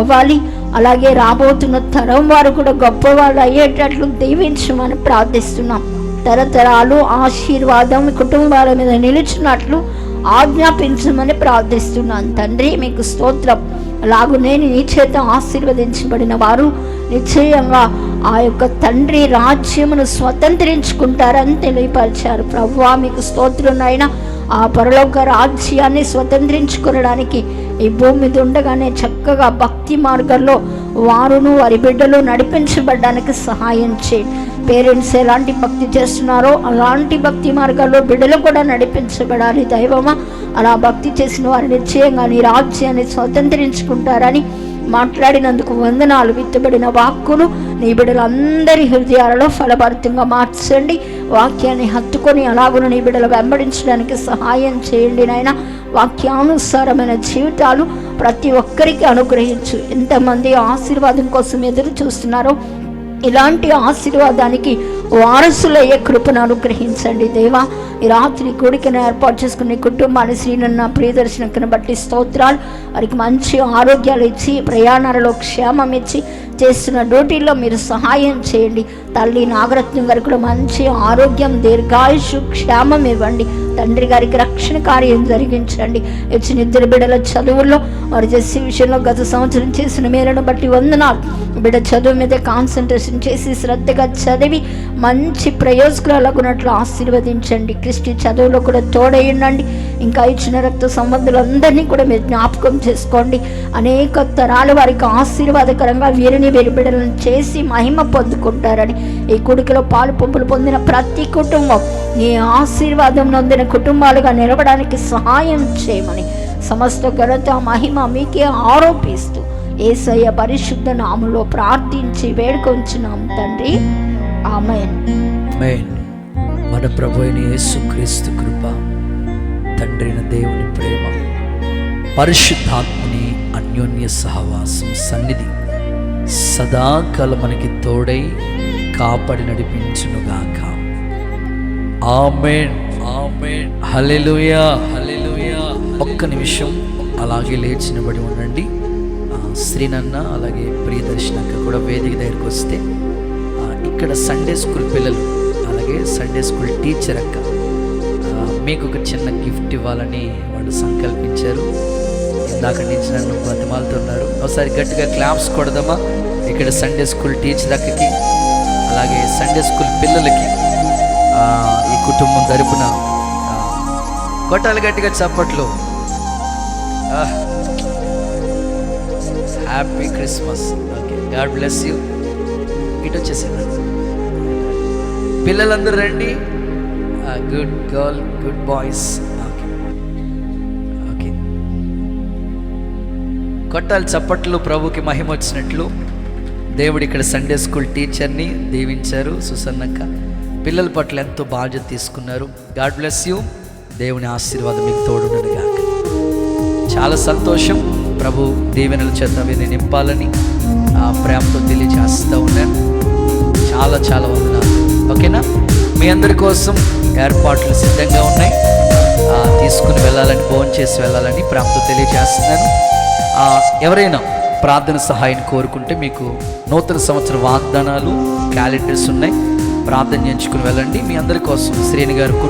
అవ్వాలి. అలాగే రాబోతున్న తరం వారు కూడా గొప్పవాళ్ళు అయ్యేటట్లు దీవించమని ప్రార్థిస్తున్నాం. తరతరాలు ఆశీర్వాదం కుటుంబాల మీద నిలిచినట్లు ఆజ్ఞాపించమని ప్రార్థిస్తున్నాను తండ్రి, మీకు స్తోత్రం. అలాగునే నీ చేత ఆశీర్వదించబడిన వారు నిశ్చయంగా ఆ యొక్క తండ్రి రాజ్యమును స్వతంత్రించుకుంటారని తెలియపరిచారు ప్రభువా, మీకు స్తోత్రం నాయన. ఆ పరలోక రాజ్యాన్ని స్వతంత్రించుకోవడానికి ఈ భూమి మీద ఉండగానే చక్కగా భక్తి మార్గంలో వారును వారి బిడ్డలు నడిపించబడడానికి సహాయం చేయండి. పేరెంట్స్ ఎలాంటి భక్తి చేస్తున్నారో అలాంటి భక్తి మార్గాల్లో బిడ్డలు కూడా నడిపించబడాలి దైవమా. అలా భక్తి చేసిన వారిని నిశ్చయంగా నీ రాజ్యాన్ని స్వతంత్రించుకుంటారని మాట్లాడినందుకు వందనాలు. విత్తబడిన వాక్కులు నీ బిడ్డలందరి హృదయాలలో ఫలభరితంగా మార్చండి. వాక్యాన్ని హత్తుకొని అలాగున నీ బిడ్డలు వెంబడించడానికి సహాయం చేయండి నాయన. వాక్యానుసారమైన జీవితాలు ప్రతి ఒక్కరికి అనుగ్రహించు. ఎంతమంది ఆశీర్వాదం కోసం ఎదురు చూస్తున్నారో ఇలాంటి ఆశీర్వాదానికి వారసులయ్యే కృపను అనుగ్రహించండి దేవా. ఈ రాత్రి కోడికను ఏర్పాటు చేసుకునే కుటుంబాన్ని శ్రీనన్న ప్రియదర్శనకు బట్టి స్తోత్రాలు. వారికి మంచి ఆరోగ్యాలు ఇచ్చి ప్రయాణాలలో క్షేమం ఇచ్చి చేస్తున్న డ్యూటీల్లో మీరు సహాయం చేయండి. తల్లి నాగరత్నం గారికి కూడా మంచి ఆరోగ్యం, దీర్ఘాయుషు, క్షేమం ఇవ్వండి. తండ్రి గారికి రక్షణ కార్యం జరిగించండి. ఇచ్చిన ఇద్దరు బిడ్డల చదువుల్లో వారు చేసే విషయంలో గత సంవత్సరం చేసిన మేలను బట్టి వందనాలు. బిడ్డ చదువు మీద కాన్సన్ట్రేషన్ చేసి శ్రద్ధగా చదివి మంచి ప్రయోజకురాలకున్నట్లు ఆశీర్వదించండి. క్రిస్టి చదువులో కూడా తోడయ్యండి. ఇంకా ఇచ్చిన రక్త సంబంధులందరినీ కూడా మీరు జ్ఞాపకం చేసుకోండి. అనేక తరాలు వారికి ఆశీర్వాదకరంగా వీరిని వీరి బిడ్డలను చేసి మహిమ పొందుకుంటారని ఈ కొడుకులో పాలు పంపులు పొందిన ప్రతి కుటుంబం నీ ఆశీర్వాదం నొందిన కుటుంబాలుగా నిలవడానికి సహాయం చేయమని సమస్త ఘనత మహిమ మీకే ఆరోపిస్తూ యేసయ్య పరిశుద్ధ నామములో ప్రార్థించి వేడుకొంచున్నాం తండ్రి, ఆమేన్. మన ప్రభు అయిన యేసుక్రీస్తు కృప, తండ్రి అయిన దేవుని ప్రేమ, పరిశుద్ధాత్మని అన్యోన్య సహవాసం సన్నిధి సదాకాలం మనకి తోడై కాపాడి నడిపించునుగాక. ఆమేన్, ఆమేన్, హల్లెలూయా, హల్లెలూయా. ఒక్క నిమిషం అలాగే లేచి నిలబడి ఉండండి. శ్రీనన్న అలాగే ప్రియదర్శనక్క కూడా వేదిక దగ్గరికి వస్తే, ఇక్కడ సండే స్కూల్ పిల్లలు అలాగే సండే స్కూల్ టీచర్ అక్క మీకు ఒక చిన్న గిఫ్ట్ ఇవ్వాలని వాళ్ళు సంకల్పించారు. ఇందాక నుంచి నన్ను బతిమాలుతున్నారు. ఒకసారి గట్టిగా క్లాప్స్ కొడదామా? ఇక్కడ సండే స్కూల్ టీచర్ అక్కకి అలాగే సండే స్కూల్ పిల్లలకి ఈ కుటుంబం తరపున కొట్టాలి గట్టిగా చప్పట్లు. Happy Christmas. Okay, God bless you. ఇటు వచ్చేసాను. పిల్లలందరూ రండి. Good girl, good boys. Okay, okay, కొట్టాలి చప్పట్లు. ప్రభుకి మహిమ వచ్చినట్లు. దేవుడు ఇక్కడ సండే స్కూల్ టీచర్ని దీవించారు. సుసన్నక్క పిల్లల పట్ల ఎంతో బాధ్యత తీసుకున్నారు. God bless you. దేవుని ఆశీర్వాదం మీకు తోడుండను గాక. చాలా సంతోషం. ప్రభు దీవెనల చేత వీరిని నింపాలని ప్రేమతో తెలియజేస్తూ ఉన్నాను. చాలా చాలా వందనాలు. ఓకేనా? మీ అందరి కోసం ఏర్పాట్లు సిద్ధంగా ఉన్నాయి. తీసుకుని వెళ్ళాలని, భోజనం చేసి వెళ్ళాలని ప్రేమతో తెలియజేస్తున్నాను. ఎవరైనా ప్రార్థన సహాయం కోరుకుంటే మీకు నూతన సంవత్సర వాగ్దానాలు క్యాలెండర్స్ ఉన్నాయి. ప్రార్థన చేయించుకుని వెళ్ళండి. మీ అందరి కోసం శ్రేణి గారు